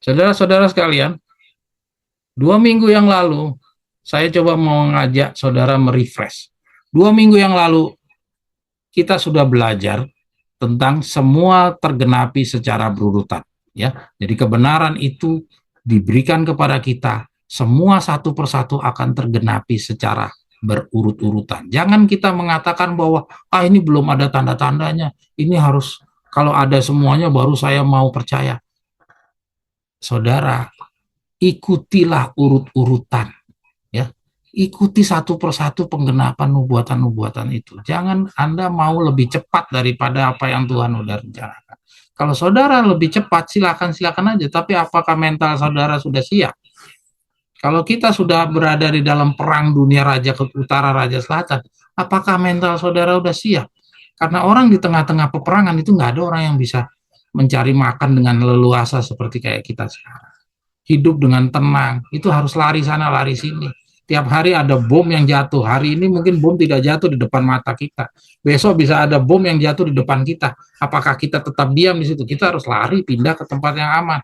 Saudara-saudara sekalian, 2 minggu yang lalu, saya coba mau ngajak saudara merefresh. 2 minggu yang lalu, kita sudah belajar tentang semua tergenapi secara berurutan. Ya, jadi kebenaran itu diberikan kepada kita, semua satu persatu akan tergenapi secara berurut-urutan. Jangan kita mengatakan bahwa ini belum ada tanda-tandanya, ini harus kalau ada semuanya baru saya mau percaya. Saudara, ikutilah urut-urutan, ya. Ikuti satu persatu penggenapan nubuatan-nubuatan itu. Jangan Anda mau lebih cepat daripada apa yang Tuhan sudah rencanakan. Kalau saudara lebih cepat, silakan aja. Tapi apakah mental saudara sudah siap? Kalau kita sudah berada di dalam perang dunia raja ke utara, raja selatan, apakah mental saudara sudah siap? Karena orang di tengah-tengah peperangan itu nggak ada orang yang bisa mencari makan dengan leluasa seperti kayak kita sekarang. Hidup dengan tenang, itu harus lari sana, lari sini. Tiap hari ada bom yang jatuh. Hari ini mungkin bom tidak jatuh di depan mata kita. Besok bisa ada bom yang jatuh di depan kita. Apakah kita tetap diam di situ? Kita harus lari, pindah ke tempat yang aman.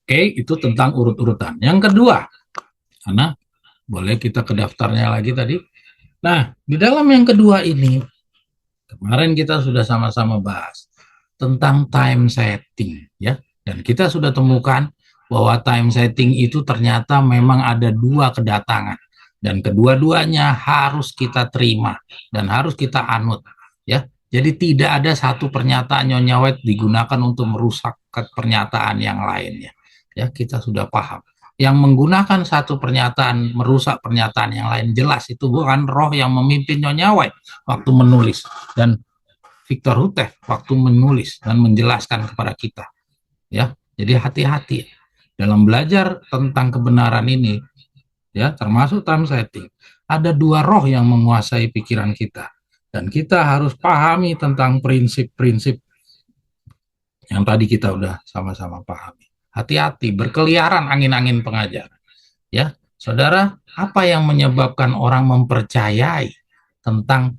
Oke, itu tentang urut-urutan. Yang kedua, karena boleh kita ke daftarnya lagi tadi. Nah, di dalam yang kedua ini, kemarin kita sudah sama-sama bahas tentang time setting, ya. Dan kita sudah temukan bahwa time setting itu ternyata memang ada dua kedatangan. Dan kedua-duanya harus kita terima dan harus kita anut, ya. Jadi tidak ada satu pernyataan Nyonya White digunakan untuk merusak pernyataan yang lainnya. Ya, kita sudah paham. Yang menggunakan satu pernyataan merusak pernyataan yang lain, jelas itu bukan roh yang memimpin Nyonya White waktu menulis, dan Victor Hutef waktu menulis dan menjelaskan kepada kita. Ya, jadi hati-hati dalam belajar tentang kebenaran ini, ya, termasuk time setting. Ada dua roh yang menguasai pikiran kita, dan kita harus pahami tentang prinsip-prinsip yang tadi kita udah sama-sama pahami. Hati-hati, berkeliaran angin-angin pengajar. Ya, saudara, apa yang menyebabkan orang mempercayai tentang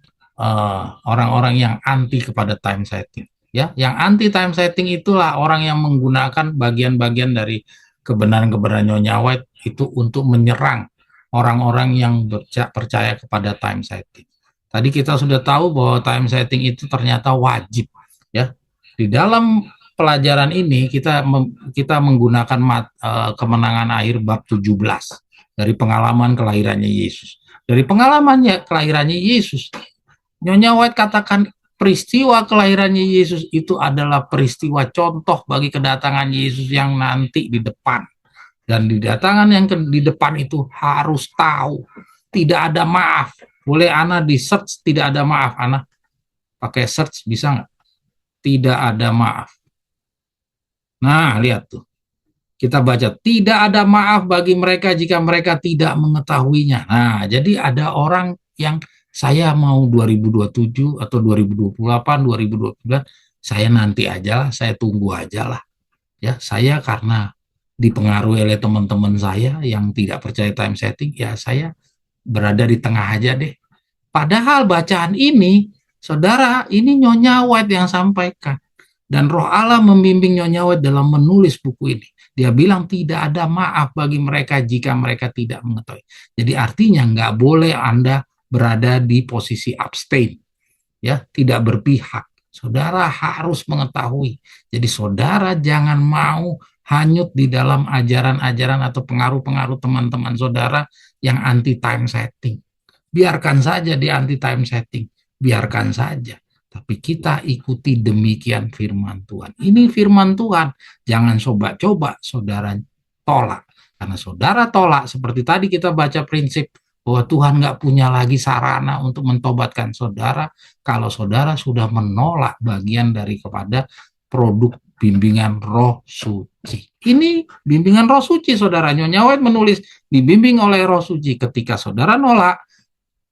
orang-orang yang anti kepada time setting? Ya, yang anti time setting itulah orang yang menggunakan bagian-bagian dari kebenaran-kebenaran Nyonya White itu untuk menyerang orang-orang yang percaya kepada time setting. Tadi kita sudah tahu bahwa time setting itu ternyata wajib, ya. Di dalam pelajaran ini kita menggunakan kemenangan akhir bab 17 dari pengalaman kelahirannya Yesus. Dari pengalamannya kelahirannya Yesus, Nyonya White katakan peristiwa kelahirannya Yesus itu adalah peristiwa contoh bagi kedatangan Yesus yang nanti di depan. Dan di datangan yang di depan itu harus tahu, tidak ada maaf. Boleh Ana di search, tidak ada maaf. Ana pakai search bisa nggak? Tidak ada maaf. Nah, lihat tuh. Kita baca, tidak ada maaf bagi mereka jika mereka tidak mengetahuinya. Nah, jadi ada orang yang saya mau 2027 atau 2028, 2029, saya nanti aja lah, saya tunggu aja lah. Ya, saya karena dipengaruhi oleh teman-teman saya yang tidak percaya time setting, ya saya berada di tengah aja deh. Padahal bacaan ini, saudara, ini Nyonya White yang sampaikan. Dan Roh Allah membimbing Nyonya White dalam menulis buku ini. Dia bilang tidak ada maaf bagi mereka jika mereka tidak mengetahui. Jadi artinya nggak boleh Anda berada di posisi abstain, ya, tidak berpihak. Saudara harus mengetahui. Jadi saudara jangan mau hanyut di dalam ajaran-ajaran atau pengaruh-pengaruh teman-teman saudara yang anti time setting. Biarkan saja di anti time setting, biarkan saja. Tapi kita ikuti demikian firman Tuhan. Ini firman Tuhan, jangan coba-coba saudara tolak. Karena saudara tolak, seperti tadi kita baca prinsip bahwa Tuhan nggak punya lagi sarana untuk mentobatkan saudara kalau saudara sudah menolak bagian dari kepada produk bimbingan Roh Suci. Ini bimbingan Roh Suci, saudara. Nyonya White menulis, dibimbing oleh Roh Suci. Ketika saudara nolak,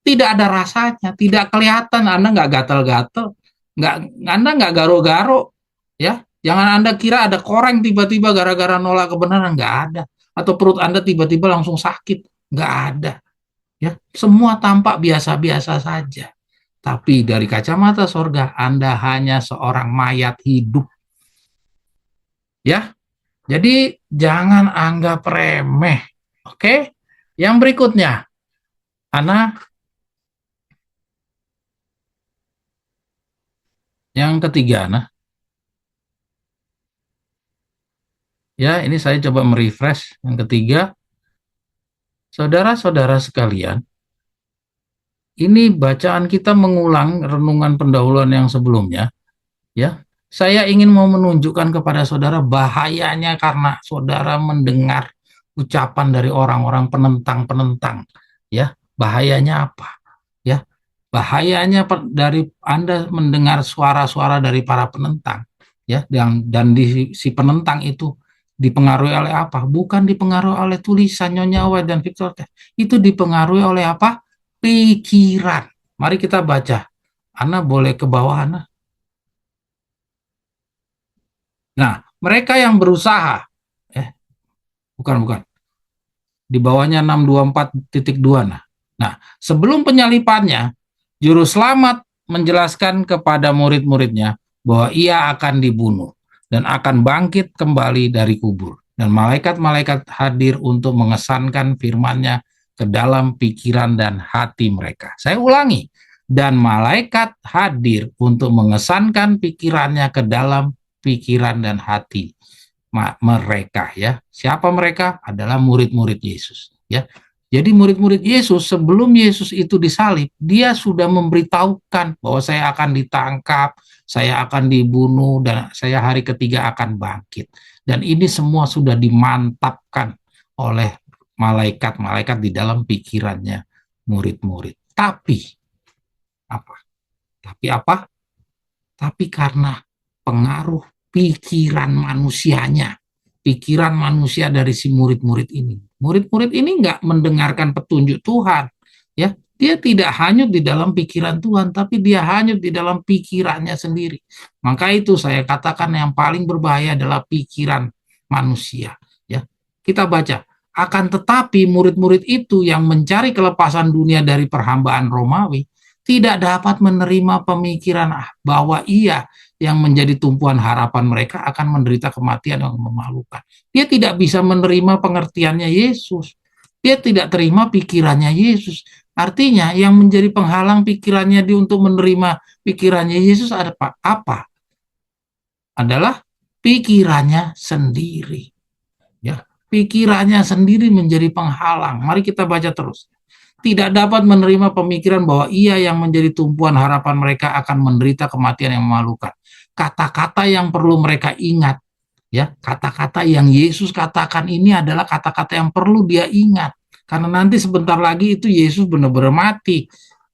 tidak ada rasanya, tidak kelihatan, Anda nggak gatal-gatal, nggak, Anda nggak garo-garo, ya. Jangan Anda kira ada koreng tiba-tiba gara-gara nolak kebenaran, nggak ada. Atau perut Anda tiba-tiba langsung sakit, nggak ada. Ya, semua tampak biasa-biasa saja. Tapi dari kacamata sorga, Anda hanya seorang mayat hidup. Ya, jadi jangan anggap remeh. Oke, yang berikutnya, Ana, yang ketiga, Ana. Ya, ini saya coba merefresh. Yang ketiga, saudara-saudara sekalian, ini bacaan kita mengulang renungan pendahuluan yang sebelumnya, ya. Saya ingin mau menunjukkan kepada saudara bahayanya karena saudara mendengar ucapan dari orang-orang penentang-penentang, ya. Bahayanya apa? Ya, bahayanya dari Anda mendengar suara-suara dari para penentang, ya, dan di si penentang itu dipengaruhi oleh apa? Bukan dipengaruhi oleh tulisan Nyonya White dan Victor Teh. Itu dipengaruhi oleh apa? Pikiran. Mari kita baca. Ana boleh ke bawah, Ana. Nah, mereka yang berusaha, bukan, di bawahnya 624.2. Nah, sebelum penyalipannya, Juru Selamat menjelaskan kepada murid-muridnya bahwa ia akan dibunuh dan akan bangkit kembali dari kubur. Dan malaikat-malaikat hadir untuk mengesankan firman-Nya ke dalam pikiran dan hati mereka. Saya ulangi, dan malaikat hadir untuk mengesankan pikirannya ke dalam pikiran dan hati mereka, ya. Siapa mereka? Adalah murid-murid Yesus, ya. Jadi murid-murid Yesus sebelum Yesus itu disalib, dia sudah memberitahukan bahwa saya akan ditangkap, saya akan dibunuh, dan saya hari ketiga akan bangkit. Dan ini semua sudah dimantapkan oleh malaikat-malaikat di dalam pikirannya murid-murid. Apa? Tapi apa? Tapi karena pengaruh pikiran manusianya, pikiran manusia dari si murid-murid ini. Murid-murid ini nggak mendengarkan petunjuk Tuhan, ya. Dia tidak hanyut di dalam pikiran Tuhan, tapi dia hanyut di dalam pikirannya sendiri. Maka itu saya katakan yang paling berbahaya adalah pikiran manusia, ya. Kita baca, akan tetapi murid-murid itu yang mencari kelepasan dunia dari perhambaan Romawi tidak dapat menerima pemikiran bahwa ia yang menjadi tumpuan harapan mereka akan menderita kematian yang memalukan. Dia tidak bisa menerima pengertiannya Yesus. Dia tidak terima pikirannya Yesus. Artinya yang menjadi penghalang pikirannya dia untuk menerima pikirannya Yesus ada apa? Adalah pikirannya sendiri. Ya, pikirannya sendiri menjadi penghalang. Mari kita baca terus. Tidak dapat menerima pemikiran bahwa ia yang menjadi tumpuan harapan mereka akan menderita kematian yang memalukan. Kata-kata yang perlu mereka ingat, ya, kata-kata yang Yesus katakan ini adalah kata-kata yang perlu dia ingat, karena nanti sebentar lagi itu Yesus benar-benar mati,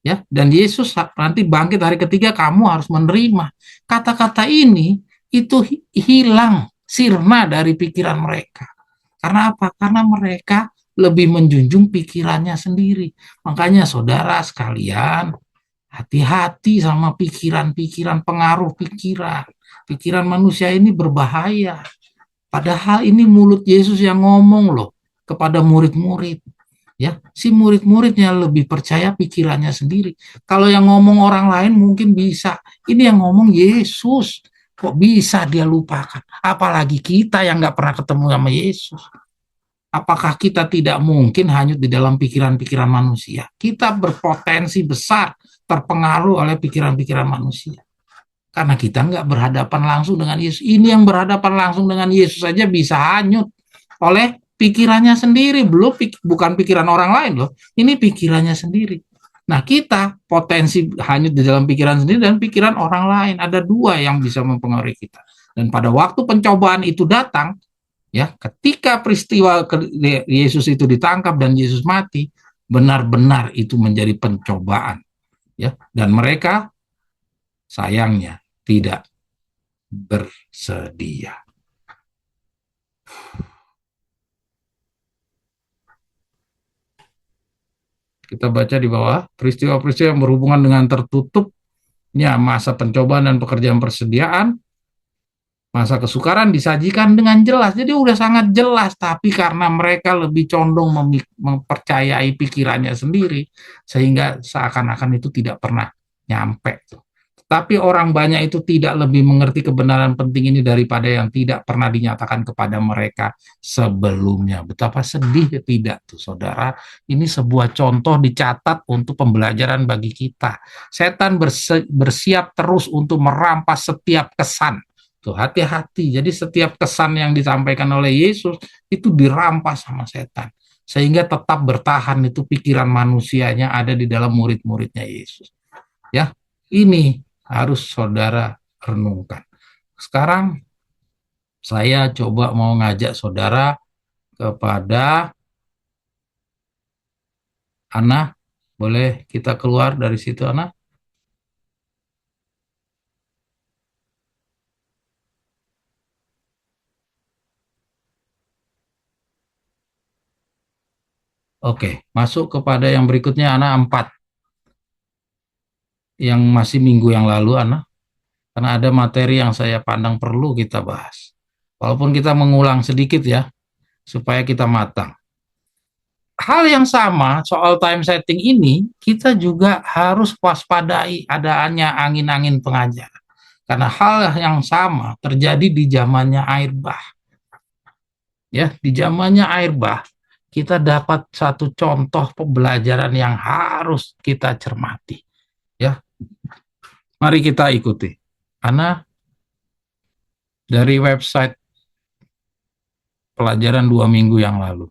ya, dan Yesus nanti bangkit hari ketiga, kamu harus menerima. Kata-kata ini itu hilang, sirna dari pikiran mereka. Karena apa? Karena mereka lebih menjunjung pikirannya sendiri. Makanya saudara sekalian, hati-hati sama pikiran-pikiran, pengaruh pikiran. Pikiran manusia ini berbahaya. Padahal ini mulut Yesus yang ngomong loh kepada murid-murid. Ya, si murid-muridnya lebih percaya pikirannya sendiri. Kalau yang ngomong orang lain mungkin bisa. Ini yang ngomong Yesus. Kok bisa dia lupakan? Apalagi kita yang nggak pernah ketemu sama Yesus. Apakah kita tidak mungkin hanyut di dalam pikiran-pikiran manusia? Kita berpotensi besar terpengaruh oleh pikiran-pikiran manusia. Karena kita nggak berhadapan langsung dengan Yesus. Ini yang berhadapan langsung dengan Yesus saja bisa hanyut oleh pikirannya sendiri. Bukan pikiran orang lain loh. Ini pikirannya sendiri. Nah, kita potensi hanyut di dalam pikiran sendiri dan pikiran orang lain. Ada dua yang bisa mempengaruhi kita. Dan pada waktu pencobaan itu datang, ya, ketika peristiwa Yesus itu ditangkap dan Yesus mati, benar-benar itu menjadi pencobaan, ya, dan mereka sayangnya tidak bersedia. Kita baca di bawah, peristiwa-peristiwa yang berhubungan dengan tertutupnya masa pencobaan dan pekerjaan persediaan, masa kesukaran disajikan dengan jelas. Jadi udah sangat jelas, tapi karena mereka lebih condong mempercayai pikirannya sendiri, sehingga seakan-akan itu tidak pernah nyampe tuh. Tapi orang banyak itu tidak lebih mengerti kebenaran penting ini daripada yang tidak pernah dinyatakan kepada mereka sebelumnya. Betapa sedih tidak tuh saudara. Ini sebuah contoh dicatat untuk pembelajaran bagi kita. Setan bersiap terus untuk merampas setiap kesan. Tuh, hati-hati. Jadi setiap kesan yang disampaikan oleh Yesus itu dirampas sama setan. Sehingga tetap bertahan itu pikiran manusianya ada di dalam murid-muridnya Yesus. Ya, ini harus saudara renungkan. Sekarang saya coba mau ngajak saudara kepada Ana. Boleh kita keluar dari situ, Ana? Oke, masuk kepada yang berikutnya, Ana 4. Yang masih minggu yang lalu, Ana. Karena ada materi yang saya pandang perlu kita bahas. Walaupun kita mengulang sedikit ya, supaya kita matang. Hal yang sama soal time setting ini, kita juga harus waspadai adanya angin-angin pengajar. Karena hal yang sama terjadi di zamannya air bah. Ya, di zamannya air bah, kita dapat satu contoh pembelajaran yang harus kita cermati. Ya, mari kita ikuti. Karena dari website pelajaran 2 minggu yang lalu.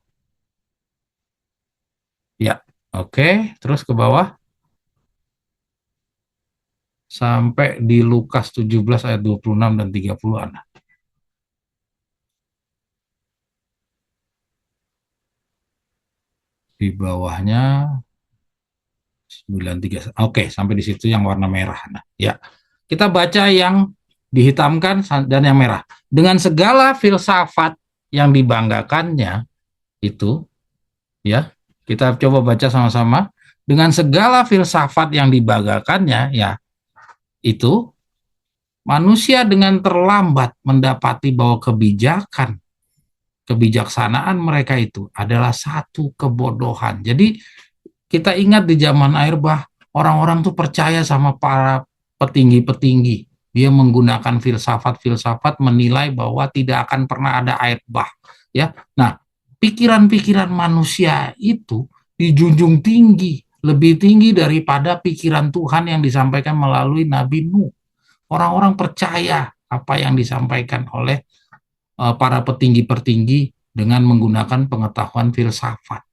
Ya, oke. Terus ke bawah. Sampai di Lukas 17 ayat 26 dan 30. Ana. Di bawahnya 93. Oke, sampai di situ yang warna merah. Nah, ya. Kita baca yang dihitamkan dan yang merah. Dengan segala filsafat yang dibanggakannya itu, ya. Kita coba baca sama-sama. Dengan segala filsafat yang dibanggakannya, ya, itu manusia dengan terlambat mendapati bahwa kebijaksanaan mereka itu adalah satu kebodohan. Jadi kita ingat di zaman air bah, orang-orang tuh percaya sama para petinggi-petinggi. Dia menggunakan filsafat-filsafat menilai bahwa tidak akan pernah ada air bah. Ya, nah pikiran-pikiran manusia itu dijunjung tinggi, lebih tinggi daripada pikiran Tuhan yang disampaikan melalui Nabi Nuh. Orang-orang percaya apa yang disampaikan oleh para petinggi-petinggi dengan menggunakan pengetahuan filsafat.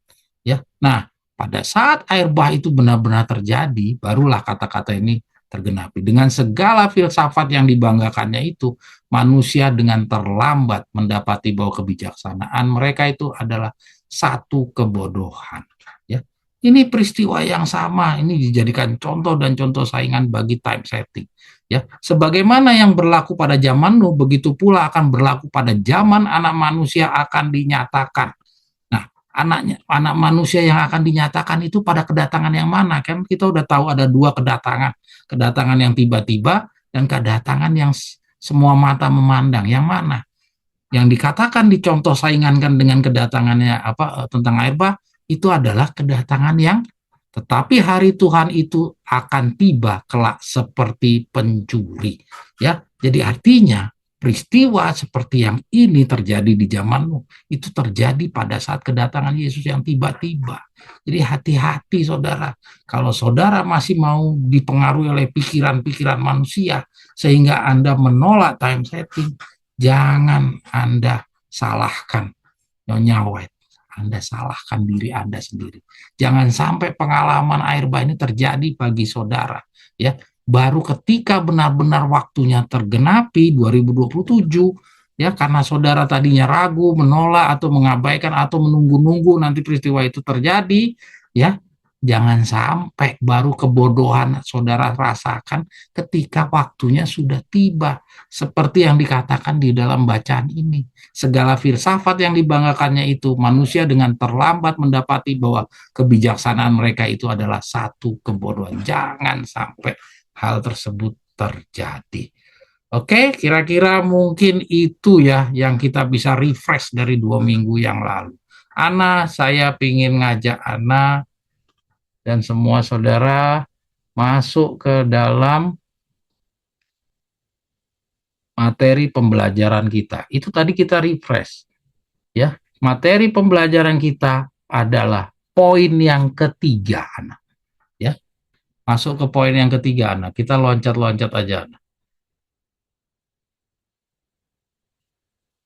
Ya, nah pada saat air bah itu benar-benar terjadi, barulah kata-kata ini tergenapi. Dengan segala filsafat yang dibanggakannya itu, manusia dengan terlambat mendapati bahwa kebijaksanaan mereka itu adalah satu kebodohan. Ya, ini peristiwa yang sama, ini dijadikan contoh dan contoh saingan bagi time setting. Ya, sebagaimana yang berlaku pada zaman Nuh, begitu pula akan berlaku pada zaman anak manusia akan dinyatakan. Nah, anak manusia yang akan dinyatakan itu pada kedatangan yang mana? Kan kita udah tahu ada dua kedatangan. Kedatangan yang tiba-tiba dan kedatangan yang semua mata memandang. Yang mana? Yang dikatakan dicontoh saingankan dengan kedatangannya tentang air bah itu adalah kedatangan yang tetapi hari Tuhan itu akan tiba kelak seperti pencuri. Ya, jadi artinya peristiwa seperti yang ini terjadi di zamanmu itu terjadi pada saat kedatangan Yesus yang tiba-tiba. Jadi hati-hati saudara, kalau saudara masih mau dipengaruhi oleh pikiran-pikiran manusia sehingga Anda menolak time setting, jangan Anda salahkan Nyonya White. Anda salahkan diri Anda sendiri. Jangan sampai pengalaman air bah ini terjadi bagi saudara. Ya, baru ketika benar-benar waktunya tergenapi 2027, ya karena saudara tadinya ragu, menolak atau mengabaikan atau menunggu-nunggu nanti peristiwa itu terjadi, ya jangan sampai baru kebodohan saudara rasakan ketika waktunya sudah tiba. Seperti yang dikatakan di dalam bacaan ini. Segala filsafat yang dibanggakannya itu, manusia dengan terlambat mendapati bahwa kebijaksanaan mereka itu adalah satu kebodohan. Jangan sampai hal tersebut terjadi. Oke, kira-kira mungkin itu ya yang kita bisa refresh dari 2 minggu yang lalu. Ana, saya ingin ngajak Ana dan semua saudara masuk ke dalam materi pembelajaran kita. Itu tadi kita refresh, ya. Materi pembelajaran kita adalah poin yang ketiga, anak. Ya, masuk ke poin yang ketiga, anak. Kita loncat-loncat aja, anak.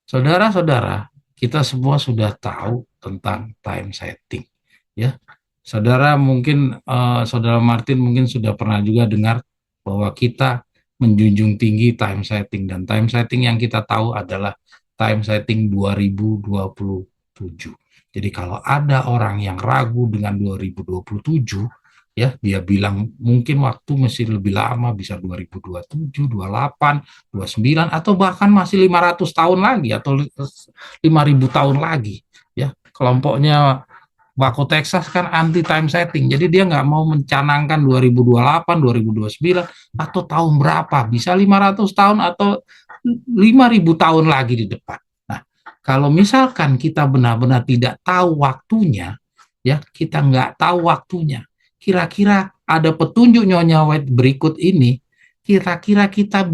Saudara-saudara, kita semua sudah tahu tentang time setting, ya. Saudara mungkin, Saudara Martin mungkin sudah pernah juga dengar bahwa kita menjunjung tinggi time setting, dan time setting yang kita tahu adalah time setting 2027. Jadi kalau ada orang yang ragu dengan 2027, ya dia bilang mungkin waktu masih lebih lama, bisa 2027, 28, 29, atau bahkan masih 500 tahun lagi atau 5.000 tahun lagi, ya. Kelompoknya Waco Texas kan anti time setting, jadi dia nggak mau mencanangkan 2028, 2029, atau tahun berapa, bisa 500 tahun atau 5.000 tahun lagi di depan. Nah, kalau misalkan kita benar-benar tidak tahu waktunya, ya kita nggak tahu waktunya, kira-kira ada petunjuk Nyonya White berikut ini, kira-kira kita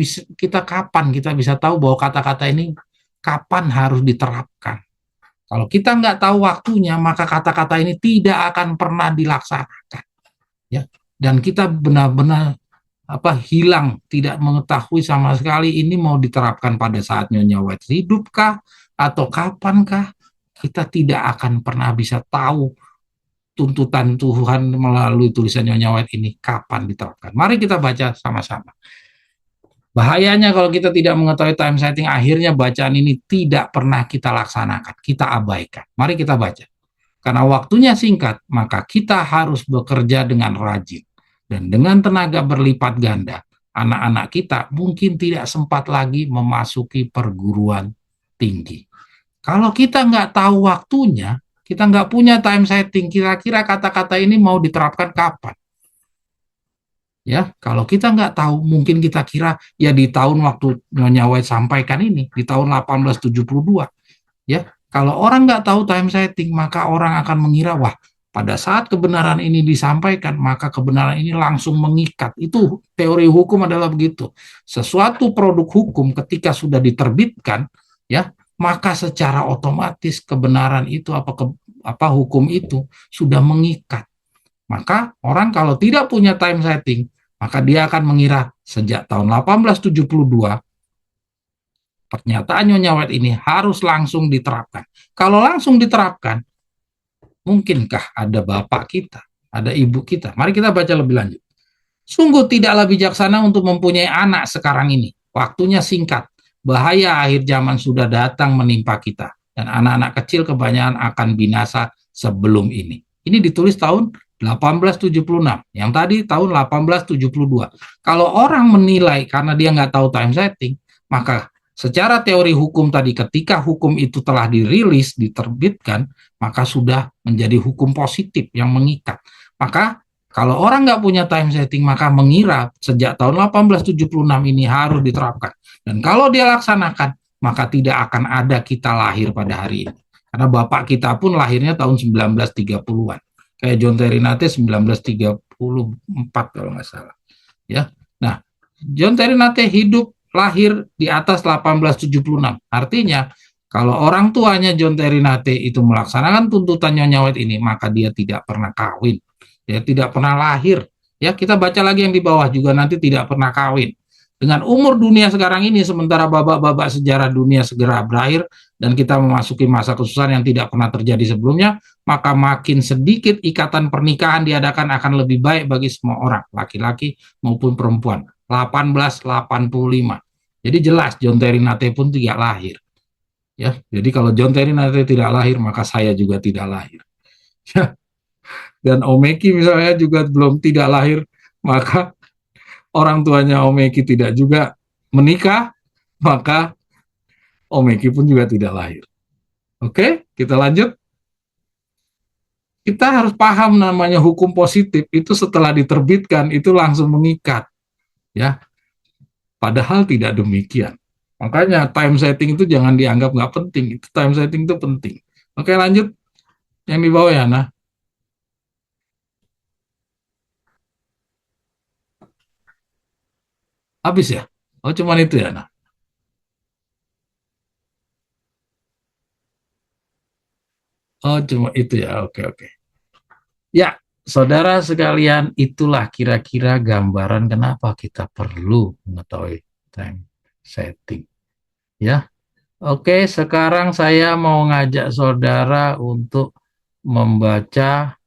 kapan kita bisa tahu bahwa kata-kata ini kapan harus diterapkan. Kalau kita nggak tahu waktunya, maka kata-kata ini tidak akan pernah dilaksanakan, ya. Dan kita benar-benar hilang, tidak mengetahui sama sekali ini mau diterapkan pada saat Nyonya White hidupkah atau kapankah. Kita tidak akan pernah bisa tahu tuntutan Tuhan melalui tulisan Nyonya White ini kapan diterapkan. Mari kita baca sama-sama. Bahayanya kalau kita tidak mengetahui time setting, akhirnya bacaan ini tidak pernah kita laksanakan, kita abaikan. Mari kita baca. Karena waktunya singkat, maka kita harus bekerja dengan rajin. Dan dengan tenaga berlipat ganda, anak-anak kita mungkin tidak sempat lagi memasuki perguruan tinggi. Kalau kita nggak tahu waktunya, kita nggak punya time setting, kira-kira kata-kata ini mau diterapkan kapan? Ya, kalau kita nggak tahu, mungkin kita kira ya di tahun waktu Nyonya White sampaikan ini, di tahun 1872. Ya, kalau orang nggak tahu time setting, maka orang akan mengira, wah, pada saat kebenaran ini disampaikan, maka kebenaran ini langsung mengikat. Itu teori hukum adalah begitu. Sesuatu produk hukum ketika sudah diterbitkan, ya, maka secara otomatis kebenaran itu apa hukum itu sudah mengikat. Maka orang kalau tidak punya time setting, maka dia akan mengira sejak tahun 1872 pernyataan Nyonya White ini harus langsung diterapkan. Kalau langsung diterapkan, mungkinkah ada bapak kita, ada ibu kita? Mari kita baca lebih lanjut. Sungguh tidaklah bijaksana untuk mempunyai anak sekarang ini. Waktunya singkat. Bahaya akhir zaman sudah datang menimpa kita. Dan anak-anak kecil kebanyakan akan binasa sebelum ini. Ini ditulis tahun 1876. Yang tadi tahun 1872. Kalau orang menilai karena dia nggak tahu time setting, maka secara teori hukum tadi, ketika hukum itu telah dirilis, diterbitkan, maka sudah menjadi hukum positif yang mengikat. Maka kalau orang nggak punya time setting, maka mengira sejak tahun 1876 ini harus diterapkan. Dan kalau dia laksanakan, maka tidak akan ada kita lahir pada hari ini. Karena bapak kita pun lahirnya tahun 1930-an. Kayak John Terry Nate 1934 kalau nggak salah. Ya. Nah, John Terry Nate hidup lahir di atas 1876. Artinya, kalau orang tuanya John Terry Nate itu melaksanakan tuntutan Nyonya White ini, maka dia tidak pernah kawin. Dia tidak pernah lahir. Ya, kita baca lagi yang di bawah juga nanti tidak pernah kawin. Dengan umur dunia sekarang ini, sementara babak-babak sejarah dunia segera berakhir dan kita memasuki masa kesusahan yang tidak pernah terjadi sebelumnya, maka makin sedikit ikatan pernikahan diadakan akan lebih baik bagi semua orang, laki-laki maupun perempuan. 1885. Jadi jelas John Terry Nate pun tidak lahir. Ya, jadi kalau John Terry Nate tidak lahir, maka saya juga tidak lahir. Ya, dan Omeki misalnya juga belum tidak lahir, maka orang tuanya Omeki tidak juga menikah, maka Omeki pun juga tidak lahir. Oke, kita lanjut. Kita harus paham namanya hukum positif itu setelah diterbitkan itu langsung mengikat, ya. Padahal tidak demikian. Makanya time setting itu jangan dianggap nggak penting. Itu time setting itu penting. Oke, lanjut yang di bawah ya, nah. Habis ya? Oh, cuman itu ya, Ana? Oh, cuma itu ya. Oke, oke. Ya, saudara sekalian, itulah kira-kira gambaran kenapa kita perlu mengetahui time setting. Ya, oke. Sekarang saya mau ngajak saudara untuk membaca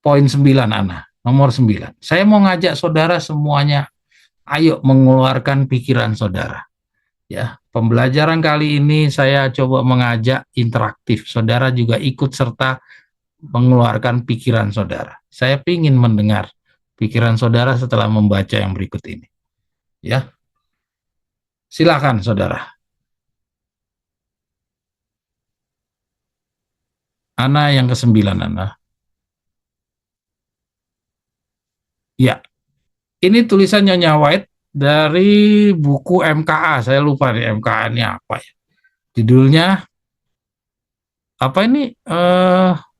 poin 9, Ana. Nomor 9. Saya mau ngajak saudara semuanya, ayo mengeluarkan pikiran saudara. Ya, pembelajaran kali ini saya coba mengajak interaktif. Saudara juga ikut serta mengeluarkan pikiran saudara. Saya ingin mendengar pikiran saudara setelah membaca yang berikut ini. Ya, silakan saudara. Ana yang ke-9, Ana. Ya, ini tulisan Nyonya White dari buku MKA. Saya lupa nih MKA-nya apa ya. Judulnya apa ini?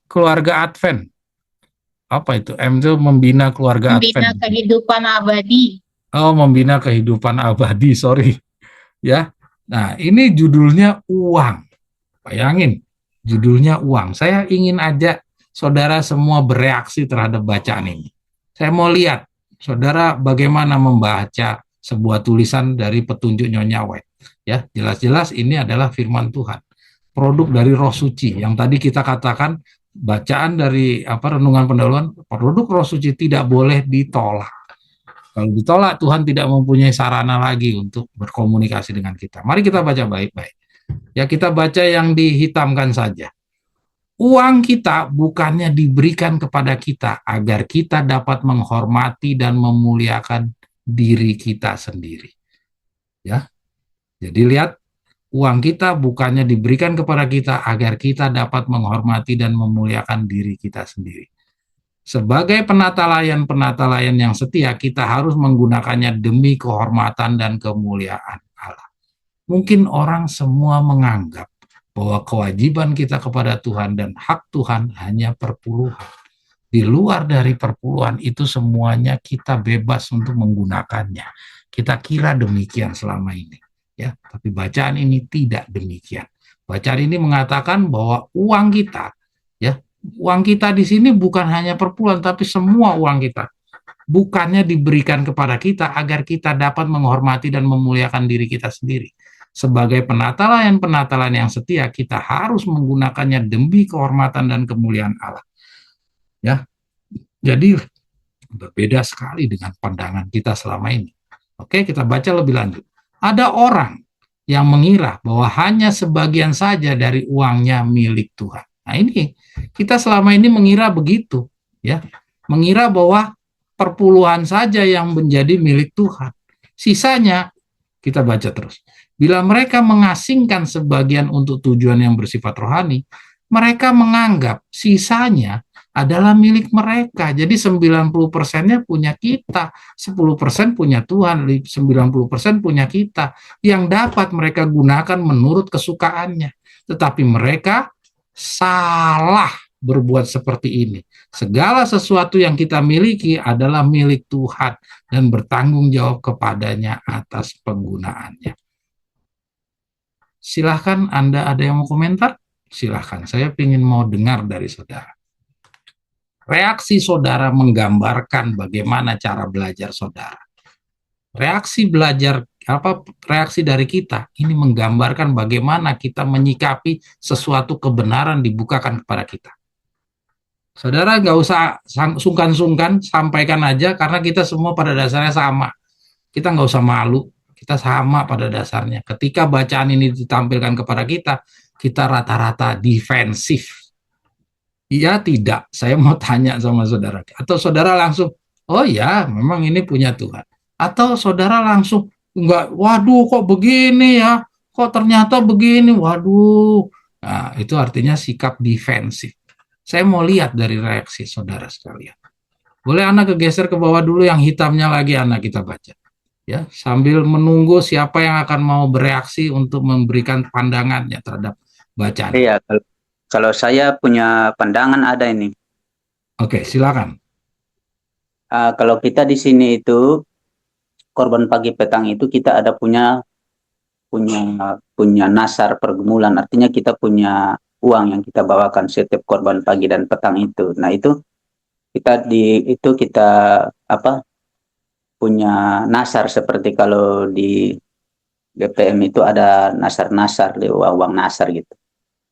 Keluarga Advent. Apa itu? M itu membina keluarga Membina Advent. kehidupan abadi. Oh, membina kehidupan abadi. Sorry. Ya. Nah, ini judulnya uang. Bayangin, judulnya uang. Saya ingin ajak saudara semua bereaksi terhadap bacaan ini. Saya mau lihat saudara bagaimana membaca sebuah tulisan dari petunjuk Nyonya White. Ya, jelas-jelas ini adalah firman Tuhan. Produk dari Roh Suci yang tadi kita katakan bacaan dari renungan pendahuluan, produk Roh Suci tidak boleh ditolak. Kalau ditolak, Tuhan tidak mempunyai sarana lagi untuk berkomunikasi dengan kita. Mari kita baca baik-baik. Ya, kita baca yang dihitamkan saja. Uang kita bukannya diberikan kepada kita agar kita dapat menghormati dan memuliakan diri kita sendiri. Ya, jadi lihat, uang kita bukannya diberikan kepada kita agar kita dapat menghormati dan memuliakan diri kita sendiri. Sebagai penata layan yang setia, kita harus menggunakannya demi kehormatan dan kemuliaan Allah. Mungkin orang semua menganggap bahwa kewajiban kita kepada Tuhan dan hak Tuhan hanya perpuluhan. Di luar dari perpuluhan itu semuanya kita bebas untuk menggunakannya. Kita kira demikian selama ini, ya. Tapi bacaan ini tidak demikian. Bacaan ini mengatakan bahwa uang kita, ya, uang kita di sini bukan hanya perpuluhan, tapi semua uang kita bukannya diberikan kepada kita agar kita dapat menghormati dan memuliakan diri kita sendiri. Sebagai penata layan yang setia, kita harus menggunakannya demi kehormatan dan kemuliaan Allah. Ya, jadi berbeda sekali dengan pandangan kita selama ini. Oke, kita baca lebih lanjut. Ada orang yang mengira bahwa hanya sebagian saja dari uangnya milik Tuhan. Nah, ini kita selama ini mengira begitu, ya. Mengira bahwa perpuluhan saja yang menjadi milik Tuhan. Sisanya kita baca terus. Bila mereka mengasingkan sebagian untuk tujuan yang bersifat rohani, mereka menganggap sisanya adalah milik mereka. Jadi 90%-nya punya kita, 10% punya Tuhan, 90% punya kita, yang dapat mereka gunakan menurut kesukaannya. Tetapi mereka salah berbuat seperti ini. Segala sesuatu yang kita miliki adalah milik Tuhan dan bertanggung jawab kepadanya atas penggunaannya. Silahkan Anda ada yang mau komentar? Silahkan, saya ingin mau dengar dari saudara. Reaksi saudara menggambarkan bagaimana cara belajar saudara. Reaksi dari kita ini menggambarkan bagaimana kita menyikapi sesuatu kebenaran dibukakan kepada kita. Saudara nggak usah sungkan-sungkan, sampaikan aja karena kita semua pada dasarnya sama. Kita nggak usah malu, kita sama pada dasarnya. Ketika bacaan ini ditampilkan kepada kita, kita rata-rata defensif. Iya tidak, saya mau tanya sama saudara. Atau saudara langsung, oh ya memang ini punya Tuhan. Atau saudara langsung, enggak, waduh kok begini ya, kok ternyata begini, waduh. Nah itu artinya sikap defensif. Saya mau lihat dari reaksi saudara sekalian. Boleh anak kegeser ke bawah dulu, yang hitamnya lagi anak kita baca. Ya, sambil menunggu siapa yang akan mau bereaksi untuk memberikan pandangannya terhadap bacaan ini. Iya, kalau saya punya pandangan ada ini. Oke, silakan. Kalau kita di sini itu korban pagi petang itu kita ada punya punya punya nasar pergumulan, artinya kita punya uang yang kita bawakan setiap korban pagi dan petang itu. Nah, kita apa punya nasar, seperti kalau di BPM itu ada nasar-nasar, di uang nasar gitu.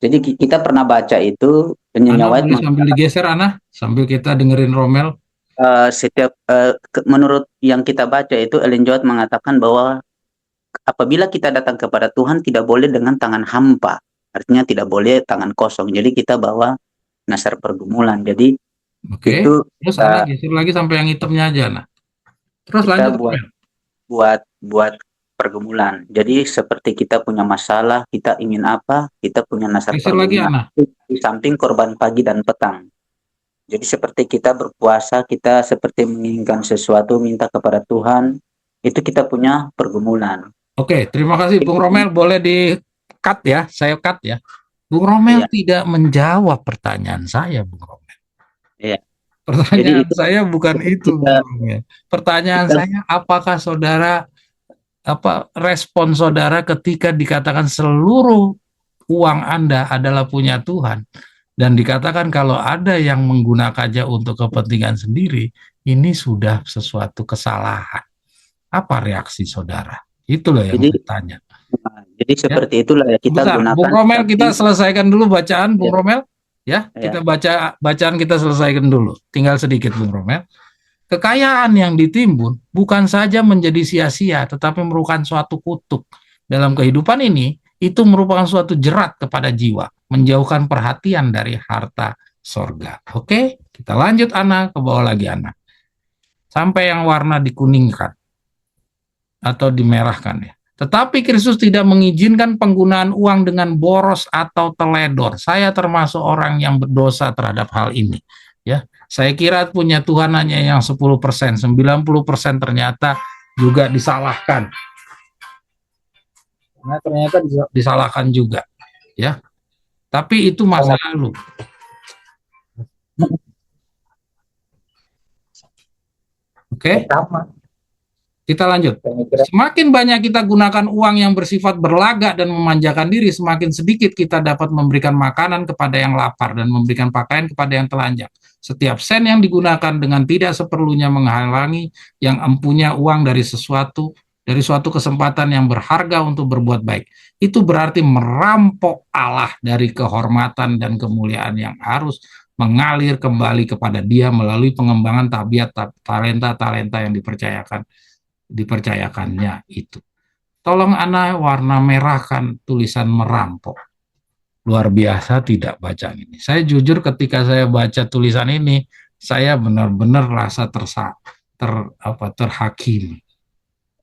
Jadi kita pernah baca itu, Ana Nyonya White boleh sambil digeser, Ana, sambil kita dengerin Romel. menurut yang kita baca itu, Ellen G. White mengatakan bahwa apabila kita datang kepada Tuhan tidak boleh dengan tangan hampa, artinya tidak boleh tangan kosong. Jadi kita bawa nasar pergumulan. Jadi Oke. itu Terus Ana kita geser lagi sampai yang hitamnya aja, Ana. Terus kita lanjut, buat Romel. buat buat pergumulan. Jadi seperti kita punya masalah, kita ingin apa, kita punya nasar Geser lagi, pergumulan. Ana. Di samping korban pagi dan petang. Jadi seperti kita berpuasa, kita seperti menginginkan sesuatu, minta kepada Tuhan, itu kita punya pergumulan. Oke, terima kasih, Bung Romel. Boleh di-cut ya, saya cut ya. Bung Iya, Romel tidak menjawab pertanyaan saya, Bung Romel. iya. Jadi Pertanyaan itu saya bukan itu, kita Bung Romel. Pertanyaan kita saya, apakah saudara, respon saudara ketika dikatakan seluruh uang Anda adalah punya Tuhan dan dikatakan kalau ada yang menggunakannya untuk kepentingan sendiri, ini sudah sesuatu kesalahan. Apa reaksi saudara? Itulah yang jadi saya tanya. jadi Ya, seperti itulah ya kita sebentar, Bung gunakan, Romel, kita tapi selesaikan dulu bacaan, Bung ya, Romel. Ya, ya. kita baca bacaan kita selesaikan dulu. Tinggal sedikit, Bung Romel. Kekayaan yang ditimbun bukan saja menjadi sia-sia, tetapi merupakan suatu kutuk. Dalam kehidupan ini, itu merupakan suatu jerat kepada jiwa, menjauhkan perhatian dari harta sorga. Oke, kita lanjut, Ana, ke bawah lagi, Ana. Sampai yang warna dikuningkan atau dimerahkan ya. Tetapi Kristus tidak mengizinkan penggunaan uang dengan boros atau teledor. Saya termasuk orang yang berdosa terhadap hal ini. Ya, saya kira punya Tuhan hanya yang 10%, 90% ternyata juga disalahkan. Nah, ternyata disalahkan juga, ya. Tapi itu masa lalu. Oke, kita lanjut. Semakin banyak kita gunakan uang yang bersifat berlagak dan memanjakan diri, semakin sedikit kita dapat memberikan makanan kepada yang lapar dan memberikan pakaian kepada yang telanjang. Setiap sen yang digunakan dengan tidak seperlunya menghalangi yang empunya uang dari suatu kesempatan yang berharga untuk berbuat baik. Itu berarti merampok Allah dari kehormatan dan kemuliaan yang harus mengalir kembali kepada Dia melalui pengembangan tabiat talenta-talenta yang dipercayakannya itu. Tolong Ana warna merahkan tulisan merampok. Luar biasa tidak baca ini. Saya jujur ketika saya baca tulisan ini, saya benar-benar rasa terhakimi.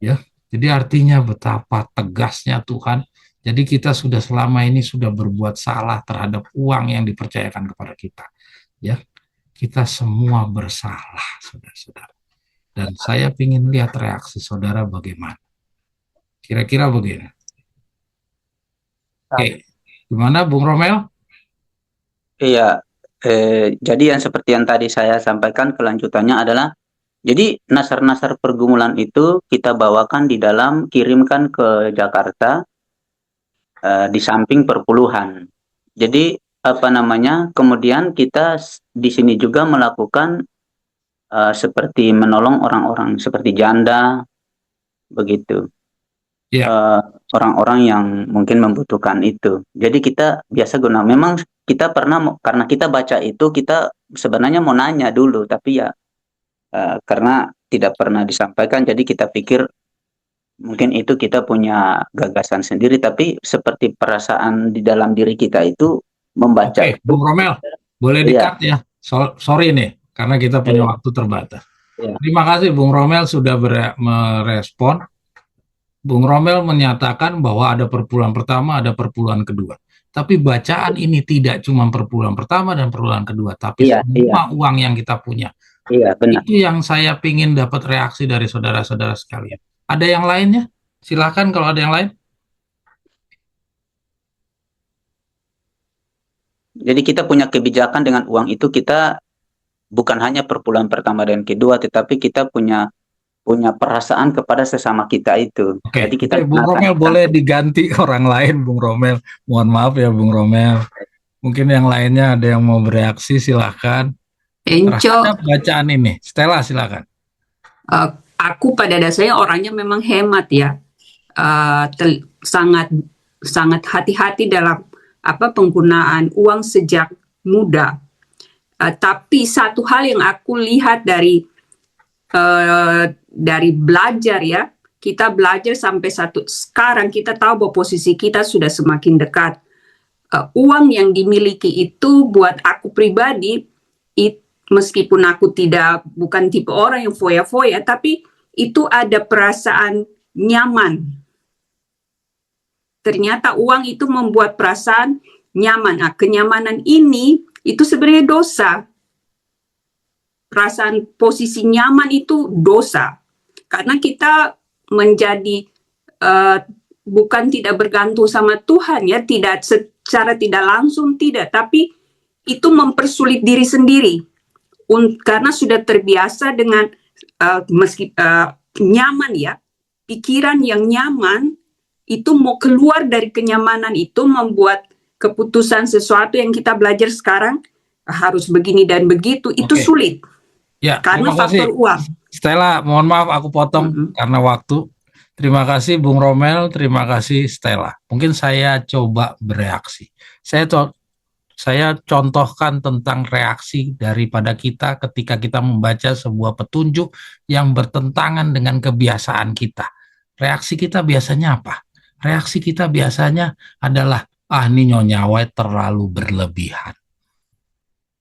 Ya, jadi artinya betapa tegasnya Tuhan. Jadi kita sudah selama ini sudah berbuat salah terhadap uang yang dipercayakan kepada kita. Ya, kita semua bersalah, saudara-saudara. Dan saya ingin lihat reaksi saudara bagaimana. Kira-kira begini. Oke, gimana Bung Romel? Iya, jadi yang seperti yang tadi saya sampaikan, kelanjutannya adalah, jadi nasar-nasar pergumulan itu kita bawakan di dalam, kirimkan ke Jakarta, di samping perpuluhan. Jadi apa namanya, kemudian kita di sini juga melakukan seperti menolong orang-orang seperti janda, begitu. Ya, eh, Orang-orang yang mungkin membutuhkan itu. Jadi kita biasa memang kita pernah, karena kita baca itu, kita sebenarnya mau nanya dulu, tapi ya karena tidak pernah disampaikan, jadi kita pikir mungkin itu kita punya gagasan sendiri, tapi seperti perasaan di dalam diri kita itu membaca oke, itu. Bung Romel, boleh Iya, di-cut ya. Sorry nih, karena kita punya iya, waktu terbatas. iya. Terima kasih Bung Romel sudah merespon. Bung Romel menyatakan bahwa ada perpuluhan pertama, ada perpuluhan kedua. Tapi bacaan ini tidak cuma perpuluhan pertama dan perpuluhan kedua, tapi Iya, iya, semua uang yang kita punya. iya, benar. Itu yang saya ingin dapat reaksi dari saudara-saudara sekalian. Ada yang lainnya? Silahkan kalau ada yang lain. Jadi kita punya kebijakan dengan uang itu, kita bukan hanya perpuluhan pertama dan kedua, tetapi kita punya punya perasaan kepada sesama kita itu. Oke, Jadi kita Bung gunakan Romel boleh diganti orang lain, Bung Romel. Mohon maaf ya, Bung Romel. Mungkin yang lainnya ada yang mau bereaksi, silahkan. Enco, Terhadap bacaan ini, Stella silakan. aku pada dasarnya orangnya memang hemat ya. Sangat sangat hati-hati dalam penggunaan uang sejak muda. Tapi satu hal yang aku lihat dari belajar ya, kita belajar sampai sekarang kita tahu bahwa posisi kita sudah semakin dekat. Uang yang dimiliki itu buat aku pribadi, meskipun aku bukan tipe orang yang foya-foya, tapi itu ada perasaan nyaman. Ternyata uang itu membuat perasaan nyaman. Nah, kenyamanan ini itu sebenarnya dosa. Perasaan posisi nyaman itu dosa. Karena kita menjadi bukan tidak bergantung sama Tuhan ya, tidak secara tidak langsung tidak, tapi itu mempersulit diri sendiri. Karena sudah terbiasa dengan nyaman ya, pikiran yang nyaman itu mau keluar dari kenyamanan itu membuat keputusan sesuatu yang kita belajar sekarang harus begini dan begitu itu sulit. Ya, karena faktor uang. Stella, mohon maaf aku potong karena waktu. Terima kasih Bung Romel, terima kasih Stella. Mungkin saya coba bereaksi. Saya contohkan tentang reaksi daripada kita ketika kita membaca sebuah petunjuk yang bertentangan dengan kebiasaan kita. Reaksi kita biasanya apa? Reaksi kita biasanya adalah, ini Nyonya White terlalu berlebihan.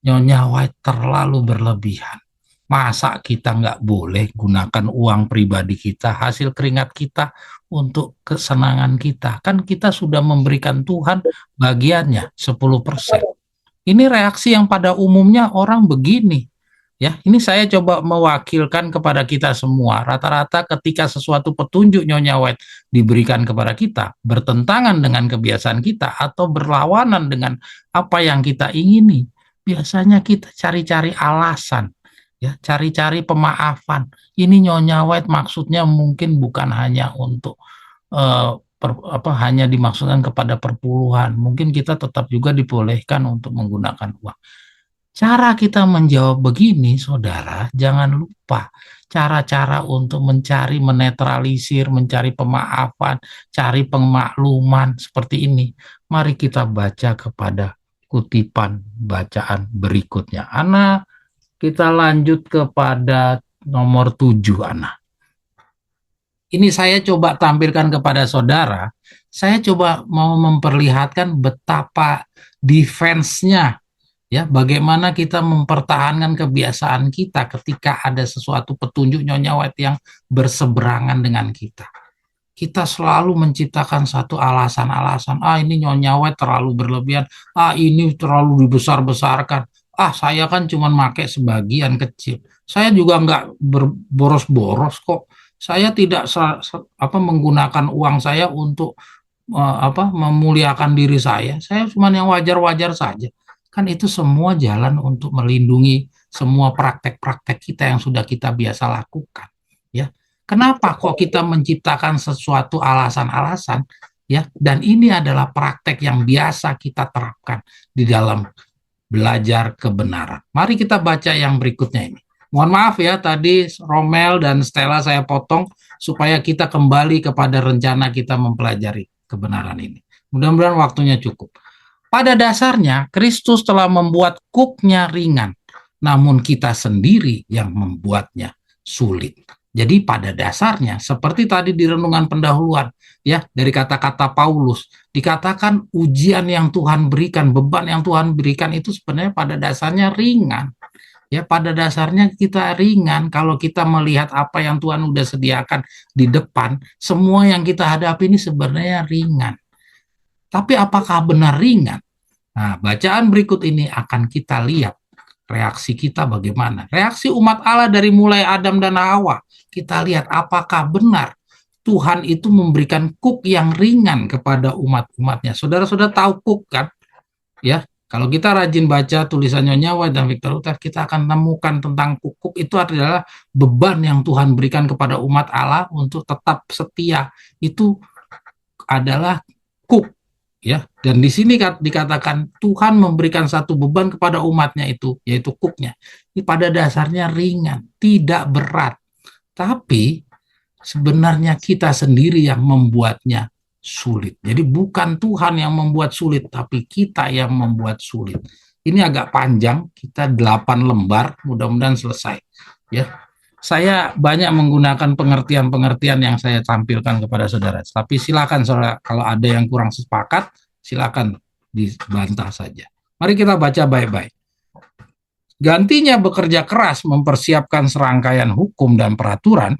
Nyonya White terlalu berlebihan. Masa kita nggak boleh gunakan uang pribadi kita, hasil keringat kita untuk kesenangan kita? Kan kita sudah memberikan Tuhan bagiannya 10%. Ini reaksi yang pada umumnya orang begini. Ya, ini saya coba mewakilkan kepada kita semua. Rata-rata ketika sesuatu petunjuk Nyonya White diberikan kepada kita, bertentangan dengan kebiasaan kita atau berlawanan dengan apa yang kita ingini, biasanya kita cari-cari alasan. Ya, cari-cari pemaafan. Ini Nyonya White maksudnya mungkin bukan hanya untuk hanya dimaksudkan kepada perpuluhan. Mungkin kita tetap juga dibolehkan untuk menggunakan uang. Cara kita menjawab begini, saudara, jangan lupa cara-cara untuk mencari, menetralisir, mencari pemaafan, cari pemakluman seperti ini. Mari kita baca kepada kutipan bacaan berikutnya. Kita lanjut kepada nomor 7, Ana. Ini saya coba tampilkan kepada saudara. Saya coba mau memperlihatkan betapa defense-nya, ya, bagaimana kita mempertahankan kebiasaan kita ketika ada sesuatu petunjuk Nyonya White yang berseberangan dengan kita. Kita selalu menciptakan satu alasan-alasan. Ini Nyonya White terlalu berlebihan. Ini terlalu dibesar-besarkan. Saya kan cuma pakai sebagian kecil. Saya juga nggak boros-boros kok. Saya tidak menggunakan uang saya untuk memuliakan diri saya. Saya cuma yang wajar-wajar saja. Kan itu semua jalan untuk melindungi semua praktek-praktek kita yang sudah kita biasa lakukan. Ya, kenapa kok kita menciptakan sesuatu alasan-alasan? Ya, dan ini adalah praktek yang biasa kita terapkan di dalam belajar kebenaran. Mari kita baca yang berikutnya ini. Mohon maaf ya, tadi Romel dan Stella saya potong supaya kita kembali kepada rencana kita mempelajari kebenaran ini. Mudah-mudahan waktunya cukup. Pada dasarnya, Kristus telah membuat kuknya ringan, namun kita sendiri yang membuatnya sulit. Jadi pada dasarnya, seperti tadi di renungan pendahuluan, ya, dari kata-kata Paulus, dikatakan ujian yang Tuhan berikan, beban yang Tuhan berikan itu sebenarnya pada dasarnya ringan. Ya, pada dasarnya kita ringan kalau kita melihat apa yang Tuhan udah sediakan di depan, semua yang kita hadapi ini sebenarnya ringan. Tapi apakah benar ringan? Nah, bacaan berikut ini akan kita lihat reaksi kita bagaimana. Reaksi umat Allah dari mulai Adam dan Hawa. Kita lihat apakah benar Tuhan itu memberikan kuk yang ringan kepada umat-umatnya. Saudara-saudara tahu kuk kan? Ya, Kalau kita rajin baca tulisan Nyonya White dan Victor Luther, kita akan temukan tentang kukuk itu adalah beban yang Tuhan berikan kepada umat Allah untuk tetap setia. Itu adalah kuk, ya. Dan di sini dikatakan Tuhan memberikan satu beban kepada umatnya itu, yaitu kuknya. Ini pada dasarnya ringan, tidak berat. Tapi sebenarnya kita sendiri yang membuatnya sulit. Jadi bukan Tuhan yang membuat sulit, tapi kita yang membuat sulit. Ini agak panjang, kita 8 lembar, mudah-mudahan selesai. Ya, saya banyak menggunakan pengertian-pengertian yang saya tampilkan kepada saudara. Tapi silakan saudara, kalau ada yang kurang sepakat, silakan dibantah saja. Mari kita baca baik-baik. Gantinya bekerja keras mempersiapkan serangkaian hukum dan peraturan,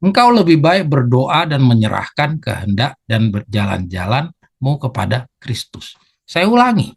engkau lebih baik berdoa dan menyerahkan kehendak dan berjalan-jalanmu kepada Kristus. Saya ulangi,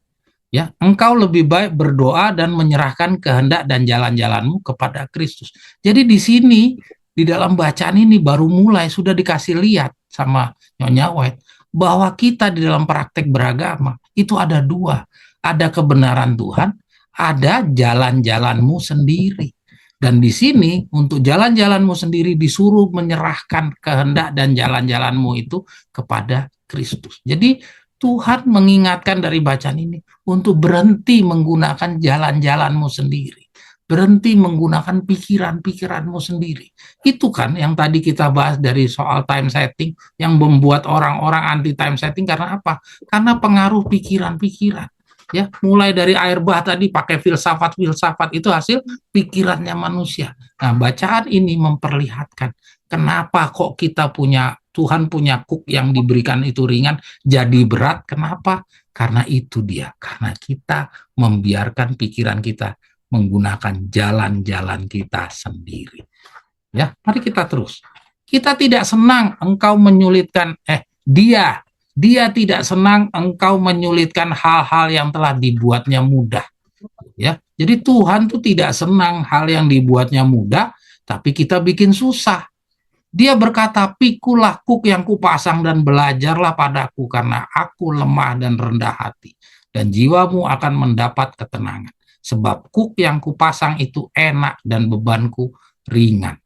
ya, engkau lebih baik berdoa dan menyerahkan kehendak dan jalan-jalanmu kepada Kristus. Jadi di sini, di dalam bacaan ini baru mulai sudah dikasih lihat sama Nyonya White bahwa kita di dalam praktek beragama itu ada dua, ada kebenaran Tuhan, ada jalan-jalanmu sendiri. Dan di sini untuk jalan-jalanmu sendiri disuruh menyerahkan kehendak dan jalan-jalanmu itu kepada Kristus. Jadi Tuhan mengingatkan dari bacaan ini untuk berhenti menggunakan jalan-jalanmu sendiri. Berhenti menggunakan pikiran-pikiranmu sendiri. Itu kan yang tadi kita bahas dari soal time setting yang membuat orang-orang anti time setting karena apa? Karena pengaruh pikiran-pikiran. Ya, mulai dari air bah tadi pakai filsafat itu hasil pikirannya manusia. Nah, bacaan ini memperlihatkan kenapa kok kita punya Tuhan punya kuk yang diberikan itu ringan jadi berat. Kenapa? Karena itu dia. Karena kita membiarkan pikiran kita menggunakan jalan-jalan kita sendiri. Ya, mari kita terus. Kita tidak senang engkau menyulitkan dia tidak senang engkau menyulitkan hal-hal yang telah dibuatnya mudah. Ya, jadi Tuhan tuh tidak senang hal yang dibuatnya mudah, tapi kita bikin susah. Dia berkata, pikulah kuk yang kupasang dan belajarlah padaku, karena aku lemah dan rendah hati, dan jiwamu akan mendapat ketenangan. Sebab kuk yang kupasang itu enak dan bebanku ringan.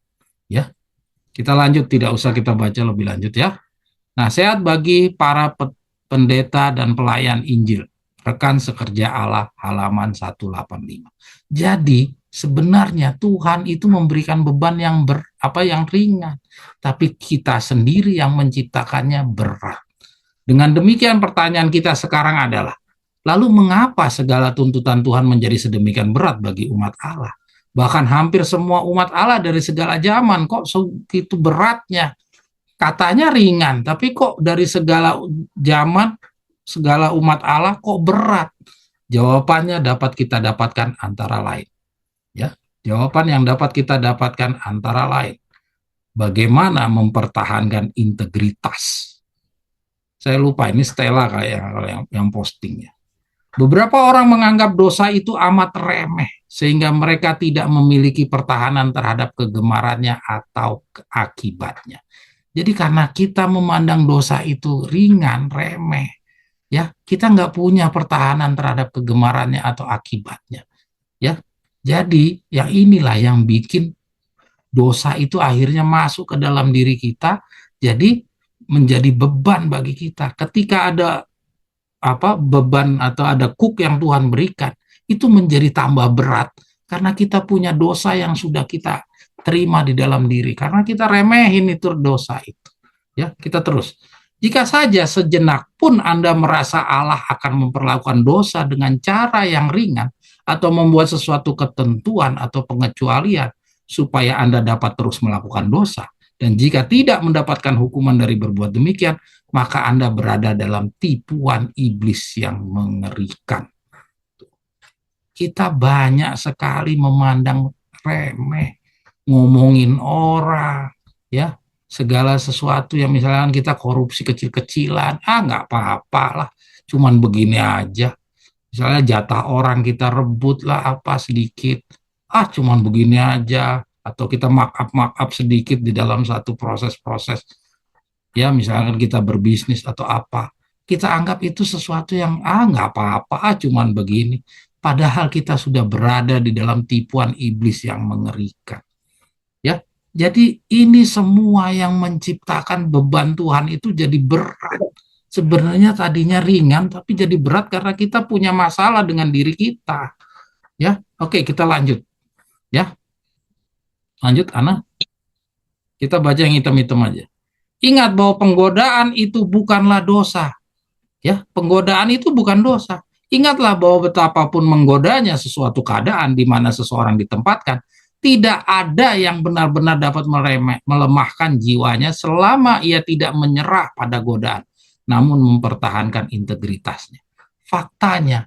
Ya, kita lanjut, tidak usah kita baca lebih lanjut ya. Nasihat bagi para pendeta dan pelayan Injil, rekan sekerja Allah, halaman 185. Jadi sebenarnya Tuhan itu memberikan beban yang ringan, tapi kita sendiri yang menciptakannya berat. Dengan demikian pertanyaan kita sekarang adalah, lalu mengapa segala tuntutan Tuhan menjadi sedemikian berat bagi umat Allah? Bahkan hampir semua umat Allah dari segala zaman kok begitu beratnya? Katanya ringan, tapi kok dari segala zaman, segala umat Allah kok berat? Jawabannya dapat kita dapatkan antara lain. Ya, jawaban yang dapat kita dapatkan antara lain. Bagaimana mempertahankan integritas? Saya lupa, ini Stella kayak yang postingnya. Beberapa orang menganggap dosa itu amat remeh, sehingga mereka tidak memiliki pertahanan terhadap kegemarannya atau akibatnya. Jadi karena kita memandang dosa itu ringan, remeh, ya kita nggak punya pertahanan terhadap kegemarannya atau akibatnya. Ya, jadi yang inilah yang bikin dosa itu akhirnya masuk ke dalam diri kita, jadi menjadi beban bagi kita. Ketika ada beban atau ada kuk yang Tuhan berikan, itu menjadi tambah berat karena kita punya dosa yang sudah kita terima di dalam diri, karena kita remehin itu dosa itu. Ya, kita terus. Jika saja sejenak pun Anda merasa Allah akan memperlakukan dosa dengan cara yang ringan atau membuat sesuatu ketentuan atau pengecualian supaya Anda dapat terus melakukan dosa, dan jika tidak mendapatkan hukuman dari berbuat demikian, maka Anda berada dalam tipuan iblis yang mengerikan. Kita banyak sekali memandang remeh, ngomongin orang, ya, segala sesuatu yang misalkan kita korupsi kecil-kecilan, nggak apa-apa lah, cuman begini aja. Misalnya jatah orang kita rebut lah apa sedikit, cuman begini aja, atau kita markup sedikit di dalam satu proses-proses, ya misalkan kita berbisnis atau apa, kita anggap itu sesuatu yang nggak apa-apa, cuman begini. Padahal kita sudah berada di dalam tipuan iblis yang mengerikan. Ya, jadi ini semua yang menciptakan beban Tuhan itu jadi berat. Sebenarnya tadinya ringan, tapi jadi berat karena kita punya masalah dengan diri kita. Ya, oke, kita lanjut. Ya, lanjut, Ana. Kita baca yang hitam-hitam aja. Ingat bahwa penggodaan itu bukanlah dosa. Ya, penggodaan itu bukan dosa. Ingatlah bahwa betapapun menggodanya sesuatu keadaan di mana seseorang ditempatkan, tidak ada yang benar-benar dapat melemahkan jiwanya selama ia tidak menyerah pada godaan, namun mempertahankan integritasnya. Faktanya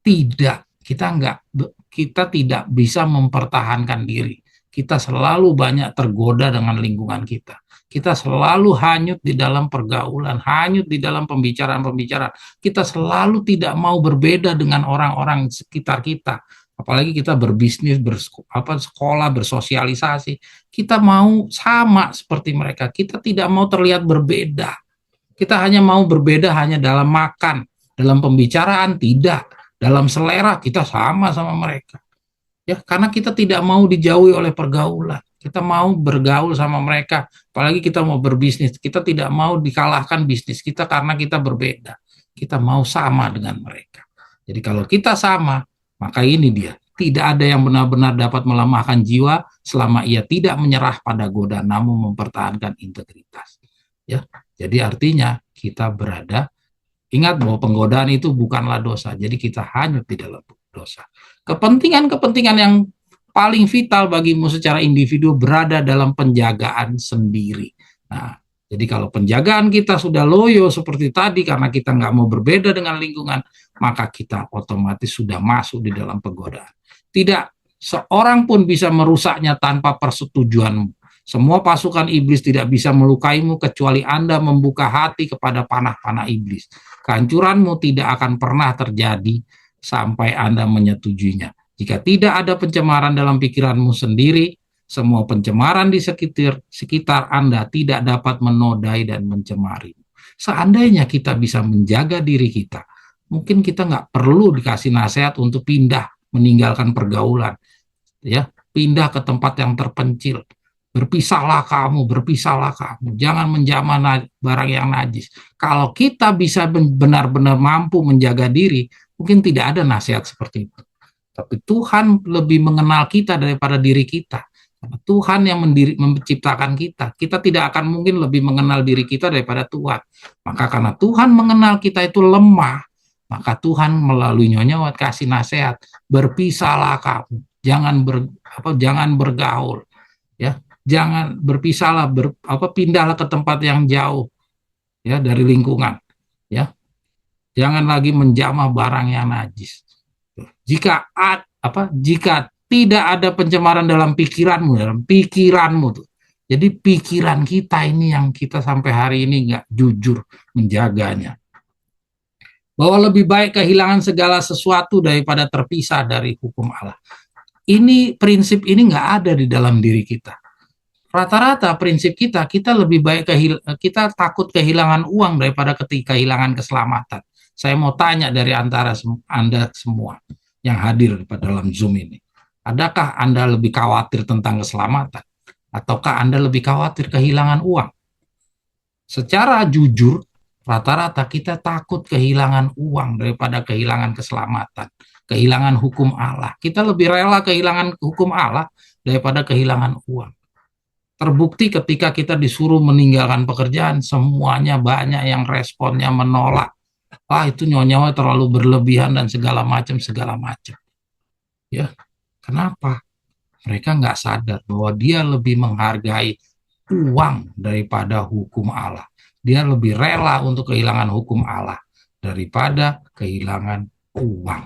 tidak, kita tidak bisa mempertahankan diri. Kita selalu banyak tergoda dengan lingkungan kita. Kita selalu hanyut di dalam pergaulan, hanyut di dalam pembicaraan-pembicaraan. Kita selalu tidak mau berbeda dengan orang-orang sekitar kita. Apalagi kita berbisnis, sekolah, bersosialisasi. Kita mau sama seperti mereka. Kita tidak mau terlihat berbeda. Kita hanya mau berbeda hanya dalam makan, dalam pembicaraan tidak. Dalam selera kita sama mereka. Ya, karena kita tidak mau dijauhi oleh pergaulan. Kita mau bergaul sama mereka, apalagi kita mau berbisnis. Kita tidak mau dikalahkan bisnis kita karena kita berbeda. Kita mau sama dengan mereka. Jadi kalau kita sama, maka ini dia. Tidak ada yang benar-benar dapat melemahkan jiwa selama ia tidak menyerah pada godaan, namun mempertahankan integritas. Ya, jadi artinya kita berada. Ingat bahwa penggodaan itu bukanlah dosa, jadi kita hanyut di dalam dosa. Kepentingan-kepentingan yang paling vital bagimu secara individu berada dalam penjagaan sendiri. Nah, jadi kalau penjagaan kita sudah loyo seperti tadi karena kita nggak mau berbeda dengan lingkungan, maka kita otomatis sudah masuk di dalam penggodaan. Tidak seorang pun bisa merusaknya tanpa persetujuanmu. Semua pasukan iblis tidak bisa melukaimu kecuali Anda membuka hati kepada panah-panah iblis. Kehancuranmu tidak akan pernah terjadi sampai Anda menyetujuinya. Jika tidak ada pencemaran dalam pikiranmu sendiri, semua pencemaran di sekitar Anda tidak dapat menodai dan mencemari. Seandainya kita bisa menjaga diri kita, mungkin kita nggak perlu dikasih nasihat untuk pindah, meninggalkan pergaulan, ya, pindah ke tempat yang terpencil. Berpisahlah kamu, jangan menjamah barang yang najis. Kalau kita bisa benar-benar mampu menjaga diri, mungkin tidak ada nasihat seperti itu. Tapi Tuhan lebih mengenal kita daripada diri kita. Karena Tuhan yang menciptakan kita. Kita tidak akan mungkin lebih mengenal diri kita daripada Tuhan. Maka karena Tuhan mengenal kita itu lemah, maka Tuhan melalui Nyonya Wat kasih nasihat, berpisahlah kamu, jangan bergaul, ya. Jangan berpisahlah, pindahlah ke tempat yang jauh, ya, dari lingkungan, ya. Jangan lagi menjamah barang yang najis. Jika tidak ada pencemaran dalam pikiranmu tuh. Jadi pikiran kita ini yang kita sampai hari ini nggak jujur menjaganya. Bahwa lebih baik kehilangan segala sesuatu daripada terpisah dari hukum Allah. Prinsip ini nggak ada di dalam diri kita. Rata-rata prinsip kita lebih baik kita takut kehilangan uang daripada kehilangan keselamatan. Saya mau tanya dari antara Anda semua yang hadir pada dalam Zoom ini. Adakah Anda lebih khawatir tentang keselamatan? Ataukah Anda lebih khawatir kehilangan uang? Secara jujur, rata-rata kita takut kehilangan uang daripada kehilangan keselamatan. Kehilangan hukum Allah. Kita lebih rela kehilangan hukum Allah daripada kehilangan uang. Terbukti ketika kita disuruh meninggalkan pekerjaan, semuanya banyak yang responnya menolak. Itu Nyonya terlalu berlebihan dan segala macam. Ya, kenapa? Mereka nggak sadar bahwa dia lebih menghargai uang daripada hukum Allah. Dia lebih rela untuk kehilangan hukum Allah daripada kehilangan uang.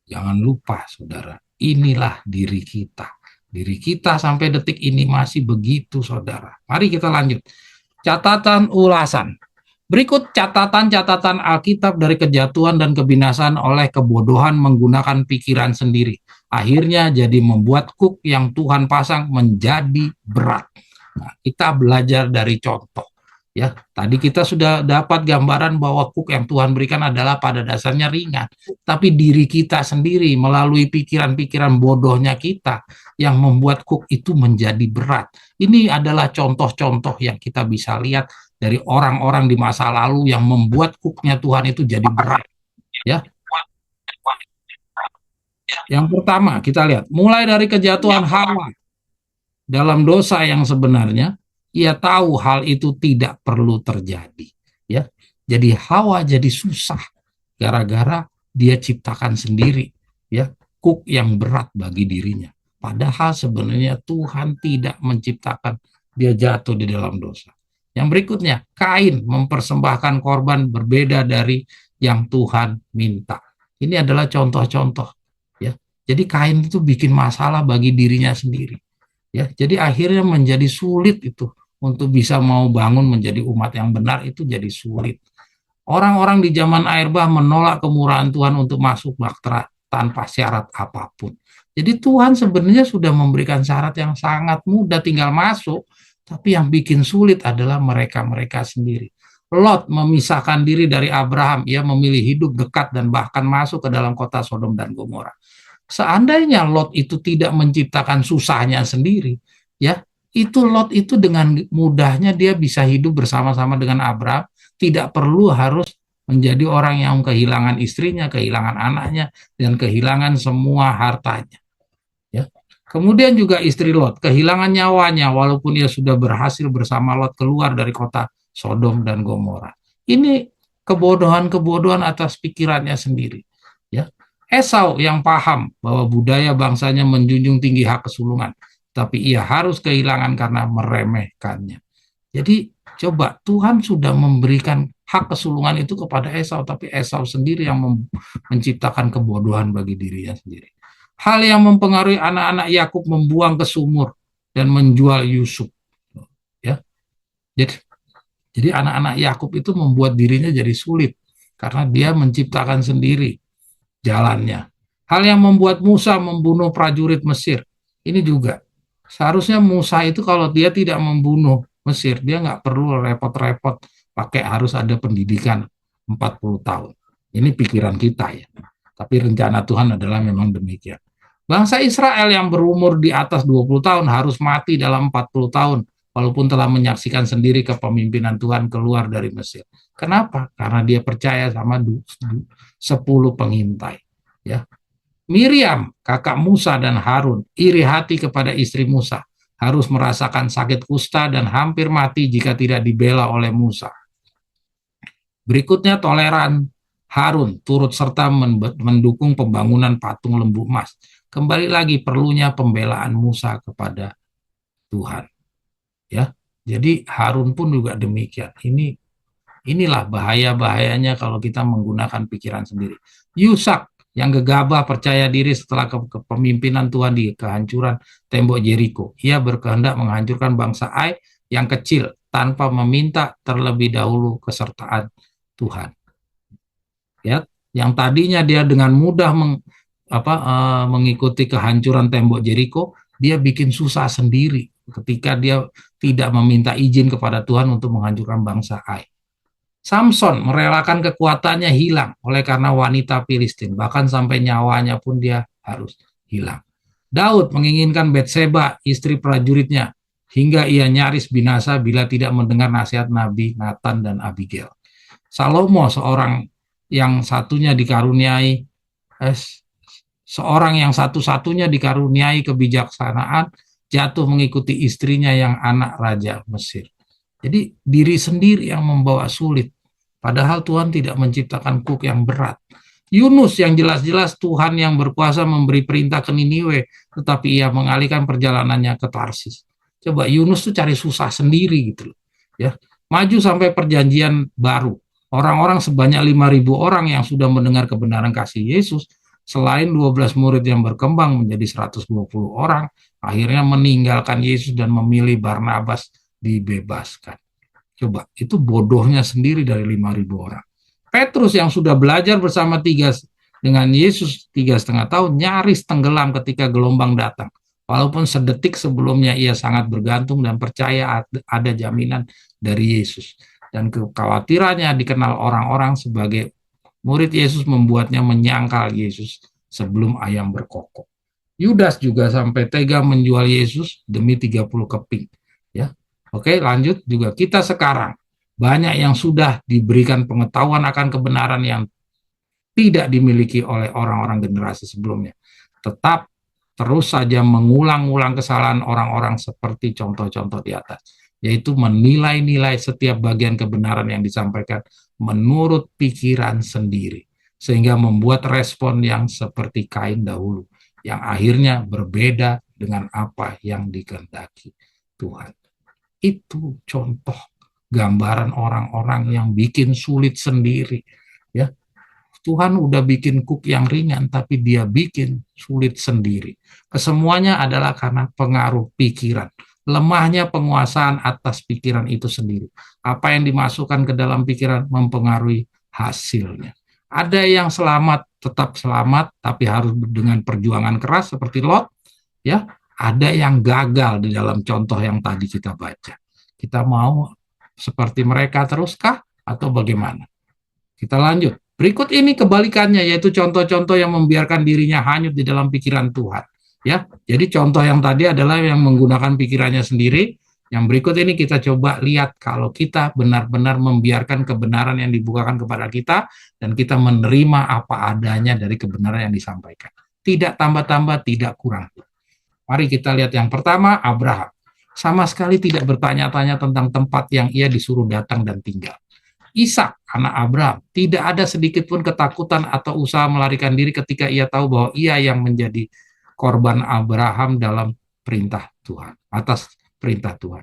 Jangan lupa, saudara, inilah diri kita. Diri kita sampai detik ini masih begitu, saudara. Mari kita lanjut. Catatan ulasan. Berikut catatan-catatan Alkitab dari kejatuhan dan kebinasaan oleh kebodohan menggunakan pikiran sendiri. Akhirnya jadi membuat kuk yang Tuhan pasang menjadi berat. Nah, kita belajar dari contoh. Ya, tadi kita sudah dapat gambaran bahwa kuk yang Tuhan berikan adalah pada dasarnya ringan, tapi diri kita sendiri melalui pikiran-pikiran bodohnya kita yang membuat kuk itu menjadi berat. Ini adalah contoh-contoh yang kita bisa lihat dari orang-orang di masa lalu yang membuat kuknya Tuhan itu jadi berat. Ya, yang pertama kita lihat mulai dari kejatuhan Hawa dalam dosa yang sebenarnya, ia tahu hal itu tidak perlu terjadi. Ya, jadi Hawa jadi susah gara-gara dia ciptakan sendiri, ya, kuk yang berat bagi dirinya. Padahal sebenarnya Tuhan tidak menciptakan dia jatuh di dalam dosa. Yang berikutnya, Kain mempersembahkan korban berbeda dari yang Tuhan minta. Ini adalah contoh-contoh, ya. Jadi Kain itu bikin masalah bagi dirinya sendiri. Ya, jadi akhirnya menjadi sulit itu untuk bisa mau bangun menjadi umat yang benar itu jadi sulit. Orang-orang di zaman air bah menolak kemurahan Tuhan untuk masuk bahtera tanpa syarat apapun. Jadi Tuhan sebenarnya sudah memberikan syarat yang sangat mudah tinggal masuk, tapi yang bikin sulit adalah mereka-mereka sendiri. Lot memisahkan diri dari Abraham, ia memilih hidup dekat dan bahkan masuk ke dalam kota Sodom dan Gomora. Seandainya Lot itu tidak menciptakan susahnya sendiri, ya, itu Lot itu dengan mudahnya dia bisa hidup bersama-sama dengan Abraham, tidak perlu harus menjadi orang yang kehilangan istrinya, kehilangan anaknya, dan kehilangan semua hartanya. Ya. Kemudian juga istri Lot kehilangan nyawanya walaupun ia sudah berhasil bersama Lot keluar dari kota Sodom dan Gomora. Ini kebodohan-kebodohan atas pikirannya sendiri. Ya. Esau yang paham bahwa budaya bangsanya menjunjung tinggi hak kesulungan, tapi ia harus kehilangan karena meremehkannya. Jadi coba Tuhan sudah memberikan hak kesulungan itu kepada Esau, tapi Esau sendiri yang menciptakan kebodohan bagi dirinya sendiri. Hal yang mempengaruhi anak-anak Yakub membuang ke sumur dan menjual Yusuf. Ya, jadi anak-anak Yakub itu membuat dirinya jadi sulit karena dia menciptakan sendiri jalannya. Hal yang membuat Musa membunuh prajurit Mesir. Ini juga. Seharusnya Musa itu kalau dia tidak membunuh Mesir, dia nggak perlu repot-repot pakai harus ada pendidikan 40 tahun. Ini pikiran kita ya. Tapi rencana Tuhan adalah memang demikian. Bangsa Israel yang berumur di atas 20 tahun harus mati dalam 40 tahun walaupun telah menyaksikan sendiri kepemimpinan Tuhan keluar dari Mesir. Kenapa? Karena dia percaya sama 10 pengintai. Ya. Miriam, kakak Musa dan Harun, iri hati kepada istri Musa, harus merasakan sakit kusta dan hampir mati jika tidak dibela oleh Musa. Berikutnya toleran Harun turut serta mendukung pembangunan patung lembu emas. Kembali lagi perlunya pembelaan Musa kepada Tuhan. Ya, jadi Harun pun juga demikian. Inilah bahaya-bahayanya kalau kita menggunakan pikiran sendiri. Yusak yang gegabah percaya diri setelah kepemimpinan Tuhan di kehancuran tembok Jericho. Ia berkehendak menghancurkan bangsa Ai yang kecil tanpa meminta terlebih dahulu kesertaan Tuhan. Ya, yang tadinya dia dengan mudah mengikuti kehancuran tembok Jericho, dia bikin susah sendiri ketika dia tidak meminta izin kepada Tuhan untuk menghancurkan bangsa Ai. Samson merelakan kekuatannya hilang oleh karena wanita Filistin, bahkan sampai nyawanya pun dia harus hilang. Daud menginginkan Betseba, istri prajuritnya, hingga ia nyaris binasa bila tidak mendengar nasihat Nabi Nathan dan Abigail. Salomo seorang yang satu-satunya dikaruniai kebijaksanaan, jatuh mengikuti istrinya yang anak raja Mesir. Jadi diri sendiri yang membawa sulit. Padahal Tuhan tidak menciptakan kuk yang berat. Yunus yang jelas-jelas Tuhan yang berkuasa memberi perintah ke Niniwe, tetapi ia mengalihkan perjalanannya ke Tarsis. Coba Yunus tuh cari susah sendiri gitu loh. Ya, maju sampai perjanjian baru. Orang-orang sebanyak 5.000 orang yang sudah mendengar kebenaran kasih Yesus, selain 12 murid yang berkembang menjadi 120 orang, akhirnya meninggalkan Yesus dan memilih Barnabas dibebaskan. Coba, itu bodohnya sendiri dari 5.000 orang. Petrus yang sudah belajar bersama dengan Yesus 3,5 tahun, nyaris tenggelam ketika gelombang datang. Walaupun sedetik sebelumnya ia sangat bergantung dan percaya ada jaminan dari Yesus. Dan kekhawatirannya dikenal orang-orang sebagai murid Yesus membuatnya menyangkal Yesus sebelum ayam berkokok. Yudas juga sampai tega menjual Yesus demi 30 keping. Ya. Oke, lanjut juga kita sekarang banyak yang sudah diberikan pengetahuan akan kebenaran yang tidak dimiliki oleh orang-orang generasi sebelumnya. Tetap terus saja mengulang-ulang kesalahan orang-orang seperti contoh-contoh di atas, yaitu menilai-nilai setiap bagian kebenaran yang disampaikan menurut pikiran sendiri, sehingga membuat respon yang seperti Kain dahulu, yang akhirnya berbeda dengan apa yang dikehendaki Tuhan. Itu contoh gambaran orang-orang yang bikin sulit sendiri, ya. Tuhan udah bikin cook yang ringan, tapi dia bikin sulit sendiri. Kesemuanya adalah karena pengaruh pikiran. Lemahnya penguasaan atas pikiran itu sendiri. Apa yang dimasukkan ke dalam pikiran mempengaruhi hasilnya. Ada yang selamat, tetap selamat, tapi harus dengan perjuangan keras seperti Lot. Ya, ada yang gagal di dalam contoh yang tadi kita baca. Kita mau seperti mereka teruskah atau bagaimana? Kita lanjut. Berikut ini kebalikannya, yaitu contoh-contoh yang membiarkan dirinya hanyut di dalam pikiran Tuhan. Ya, jadi contoh yang tadi adalah yang menggunakan pikirannya sendiri. Yang berikut ini kita coba lihat kalau kita benar-benar membiarkan kebenaran yang dibukakan kepada kita dan kita menerima apa adanya dari kebenaran yang disampaikan. Tidak tambah-tambah, tidak kurang. Mari kita lihat yang pertama, Abraham. Sama sekali tidak bertanya-tanya tentang tempat yang ia disuruh datang dan tinggal. Ishak, anak Abraham, tidak ada sedikit pun ketakutan atau usaha melarikan diri ketika ia tahu bahwa ia yang menjadi korban Abraham dalam perintah Tuhan, atas perintah Tuhan.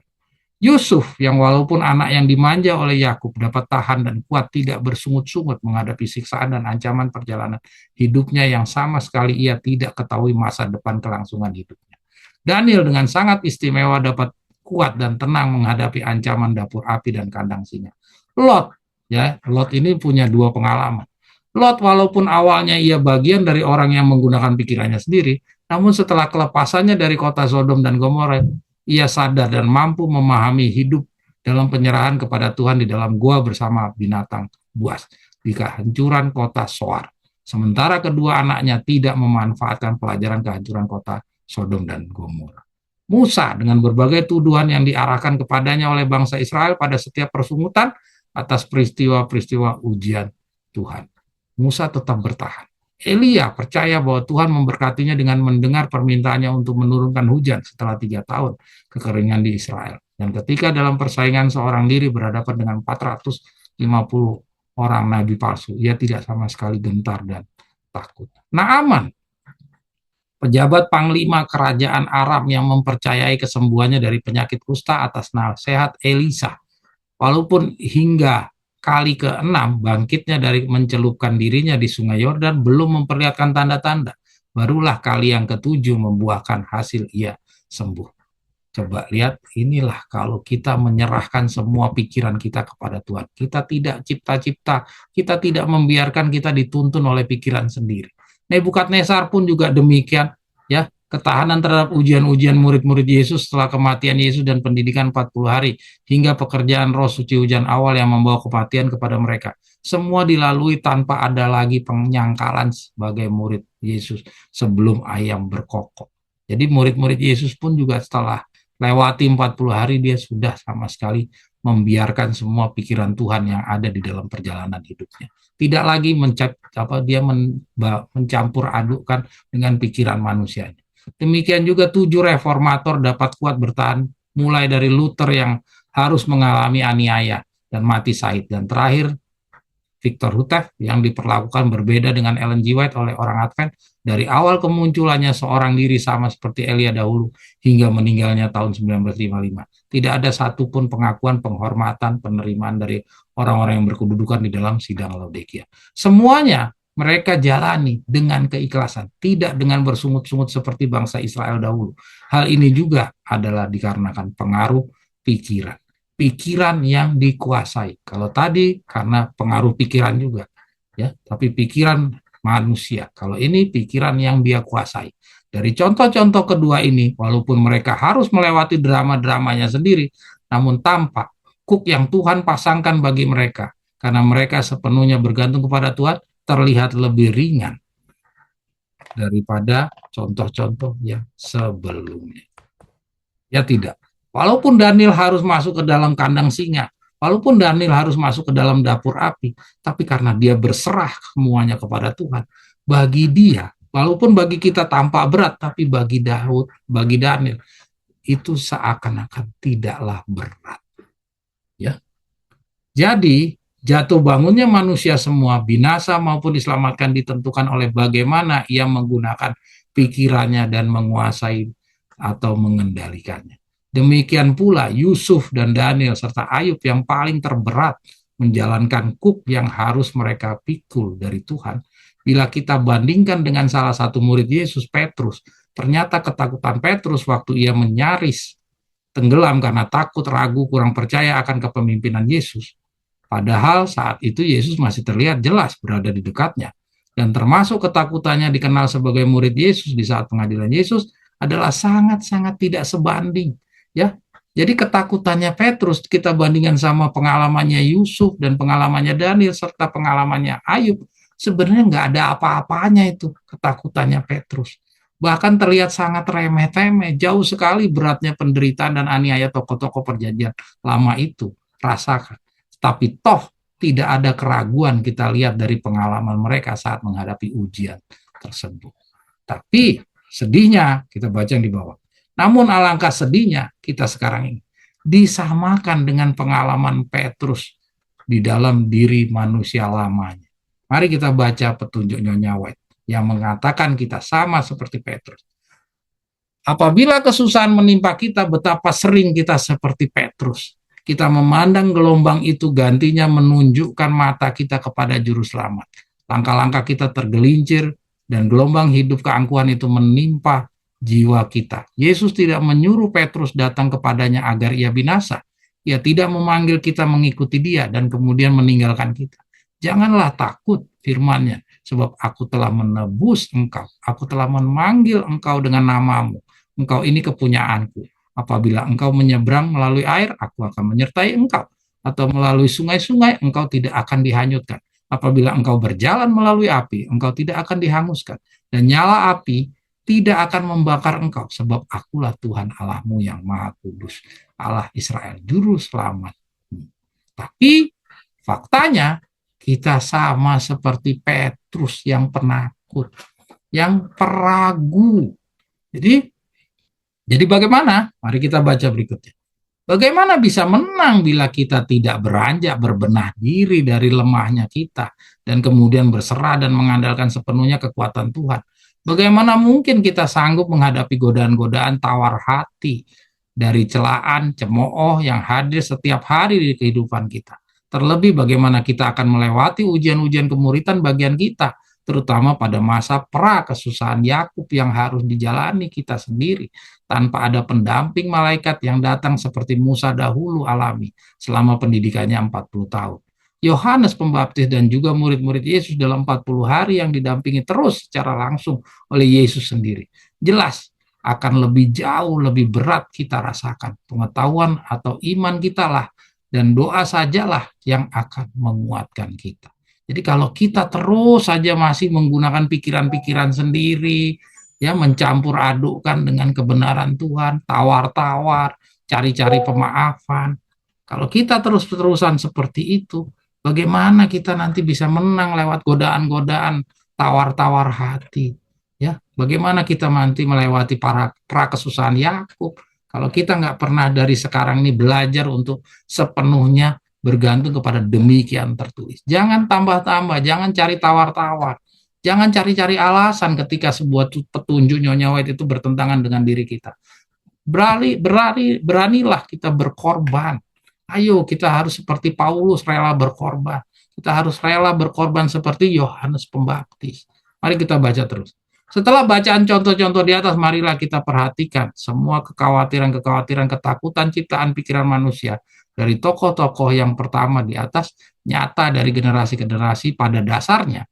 Yusuf, yang walaupun anak yang dimanja oleh Yakub dapat tahan dan kuat, tidak bersungut-sungut menghadapi siksaan dan ancaman perjalanan hidupnya yang sama sekali ia tidak ketahui masa depan kelangsungan hidupnya. Daniel dengan sangat istimewa dapat kuat dan tenang menghadapi ancaman dapur api dan kandang singa. Lot, ya, Lot ini punya dua pengalaman. Lot walaupun awalnya ia bagian dari orang yang menggunakan pikirannya sendiri, namun setelah kelepasannya dari kota Sodom dan Gomora, ia sadar dan mampu memahami hidup dalam penyerahan kepada Tuhan di dalam gua bersama binatang buas di kehancuran kota Soar. Sementara kedua anaknya tidak memanfaatkan pelajaran kehancuran kota Sodom dan Gomora. Musa dengan berbagai tuduhan yang diarahkan kepadanya oleh bangsa Israel pada setiap persungutan atas peristiwa-peristiwa ujian Tuhan. Musa tetap bertahan. Elia percaya bahwa Tuhan memberkatinya dengan mendengar permintaannya untuk menurunkan hujan setelah 3 tahun kekeringan di Israel. Dan ketika dalam persaingan seorang diri berhadapan dengan 450 orang nabi palsu, ia tidak sama sekali gentar dan takut. Naaman, pejabat panglima kerajaan Aram yang mempercayai kesembuhannya dari penyakit kusta atas nasihat Elisa. Walaupun hingga kali ke-6 bangkitnya dari mencelupkan dirinya di sungai Yordan belum memperlihatkan tanda-tanda, barulah kali yang ke-7 membuahkan hasil ia sembuh. Coba lihat, inilah kalau kita menyerahkan semua pikiran kita kepada Tuhan. Kita tidak cipta-cipta, kita tidak membiarkan kita dituntun oleh pikiran sendiri. Nebukadnezar pun juga demikian, ya. Ketahanan terhadap ujian-ujian murid-murid Yesus setelah kematian Yesus dan pendidikan 40 hari, hingga pekerjaan roh suci hujan awal yang membawa kematian kepada mereka. Semua dilalui tanpa ada lagi penyangkalan sebagai murid Yesus sebelum ayam berkokok. Jadi murid-murid Yesus pun juga setelah lewati 40 hari dia sudah sama sekali membiarkan semua pikiran Tuhan yang ada di dalam perjalanan hidupnya. Tidak lagi mencampur adukkan dengan pikiran manusianya. Demikian juga 7 reformator dapat kuat bertahan, mulai dari Luther yang harus mengalami aniaya dan mati syahid, dan terakhir Victor Hutef yang diperlakukan berbeda dengan Ellen G. White oleh orang Advent dari awal kemunculannya seorang diri sama seperti Elia dahulu hingga meninggalnya tahun 1955. Tidak ada satupun pengakuan, penghormatan, penerimaan dari orang-orang yang berkedudukan di dalam sidang Laodikia. Semuanya mereka jalani dengan keikhlasan, tidak dengan bersungut-sungut seperti bangsa Israel dahulu. Hal ini juga adalah dikarenakan pengaruh pikiran. Pikiran yang dikuasai. Kalau tadi karena pengaruh pikiran juga, ya, tapi pikiran manusia. Kalau ini pikiran yang dia kuasai. Dari contoh-contoh kedua ini, walaupun mereka harus melewati drama-dramanya sendiri, namun tampak kuk yang Tuhan pasangkan bagi mereka, karena mereka sepenuhnya bergantung kepada Tuhan, terlihat lebih ringan daripada contoh-contoh yang sebelumnya. Ya tidak. Walaupun Daniel harus masuk ke dalam kandang singa, walaupun Daniel harus masuk ke dalam dapur api, tapi karena dia berserah semuanya kepada Tuhan, bagi dia, walaupun bagi kita tampak berat, tapi bagi Daud, bagi Daniel, itu seakan-akan tidaklah berat. Ya. Jadi, jatuh bangunnya manusia semua, binasa maupun diselamatkan, ditentukan oleh bagaimana ia menggunakan pikirannya dan menguasai atau mengendalikannya. Demikian pula Yusuf dan Daniel serta Ayub yang paling terberat menjalankan kuk yang harus mereka pikul dari Tuhan. Bila kita bandingkan dengan salah satu murid Yesus, Petrus, ternyata ketakutan Petrus waktu ia menyaris tenggelam karena takut, ragu, kurang percaya akan kepemimpinan Yesus. Padahal saat itu Yesus masih terlihat jelas berada di dekatnya. Dan termasuk ketakutannya dikenal sebagai murid Yesus di saat pengadilan Yesus adalah sangat-sangat tidak sebanding. Ya, jadi ketakutannya Petrus kita bandingkan sama pengalamannya Yusuf dan pengalamannya Daniel serta pengalamannya Ayub, sebenarnya nggak ada apa-apanya itu ketakutannya Petrus. Bahkan terlihat sangat remeh-temeh, jauh sekali beratnya penderitaan dan aniaya tokoh-tokoh perjanjian lama itu. Rasakan. Tapi toh tidak ada keraguan kita lihat dari pengalaman mereka saat menghadapi ujian tersebut. Tapi sedihnya kita baca yang di bawah. Namun alangkah sedihnya kita sekarang ini disamakan dengan pengalaman Petrus di dalam diri manusia lamanya. Mari kita baca petunjuk Nyonya White yang mengatakan kita sama seperti Petrus. Apabila kesusahan menimpa kita, betapa sering kita seperti Petrus. Kita memandang gelombang itu, gantinya menunjukkan mata kita kepada juru selamat. Langkah-langkah kita tergelincir dan gelombang hidup keangkuhan itu menimpa jiwa kita. Yesus tidak menyuruh Petrus datang kepadanya agar ia binasa. Ia tidak memanggil kita mengikuti dia dan kemudian meninggalkan kita. Janganlah takut, firman-Nya, sebab aku telah menebus engkau. Aku telah memanggil engkau dengan namamu. Engkau ini kepunyaanku. Apabila engkau menyeberang melalui air, aku akan menyertai engkau. Atau melalui sungai-sungai, engkau tidak akan dihanyutkan. Apabila engkau berjalan melalui api, engkau tidak akan dihanguskan. Dan nyala api tidak akan membakar engkau, sebab akulah Tuhan Allahmu yang Maha Kudus, Allah Israel, Juru Selamat. Tapi faktanya kita sama seperti Petrus yang penakut, yang peragu. Jadi bagaimana? Mari kita baca berikutnya. Bagaimana bisa menang bila kita tidak beranjak berbenah diri dari lemahnya kita dan kemudian berserah dan mengandalkan sepenuhnya kekuatan Tuhan? Bagaimana mungkin kita sanggup menghadapi godaan-godaan tawar hati dari celaan, cemooh yang hadir setiap hari di kehidupan kita? Terlebih bagaimana kita akan melewati ujian-ujian kemuritan bagian kita, terutama pada masa pra-kesusahan Yakub yang harus dijalani kita sendiri, tanpa ada pendamping malaikat yang datang seperti Musa dahulu alami selama pendidikannya 40 tahun. Yohanes Pembaptis dan juga murid-murid Yesus dalam 40 hari yang didampingi terus secara langsung oleh Yesus sendiri. Jelas akan lebih jauh, lebih berat kita rasakan. Pengetahuan atau iman kita lah dan doa sajalah yang akan menguatkan kita. Jadi kalau kita terus saja masih menggunakan pikiran-pikiran sendiri, ya mencampur adukkan dengan kebenaran Tuhan, tawar-tawar, cari-cari pemaafan. Kalau kita terus-terusan seperti itu, bagaimana kita nanti bisa menang lewat godaan-godaan tawar-tawar hati? Ya, bagaimana kita nanti melewati pra-kesusahan Yakub? Kalau kita nggak pernah dari sekarang ini belajar untuk sepenuhnya bergantung kepada demikian tertulis. Jangan tambah-tambah, jangan cari tawar-tawar. Jangan cari-cari alasan ketika sebuah petunjuk Nyonya White itu bertentangan dengan diri kita. Beranilah kita berkorban. Ayo kita harus seperti Paulus rela berkorban. Kita harus rela berkorban seperti Yohanes Pembaptis. Mari kita baca terus. Setelah bacaan contoh-contoh di atas, marilah kita perhatikan semua kekhawatiran-kekhawatiran, ketakutan ciptaan pikiran manusia dari tokoh-tokoh yang pertama di atas, nyata dari generasi ke generasi, pada dasarnya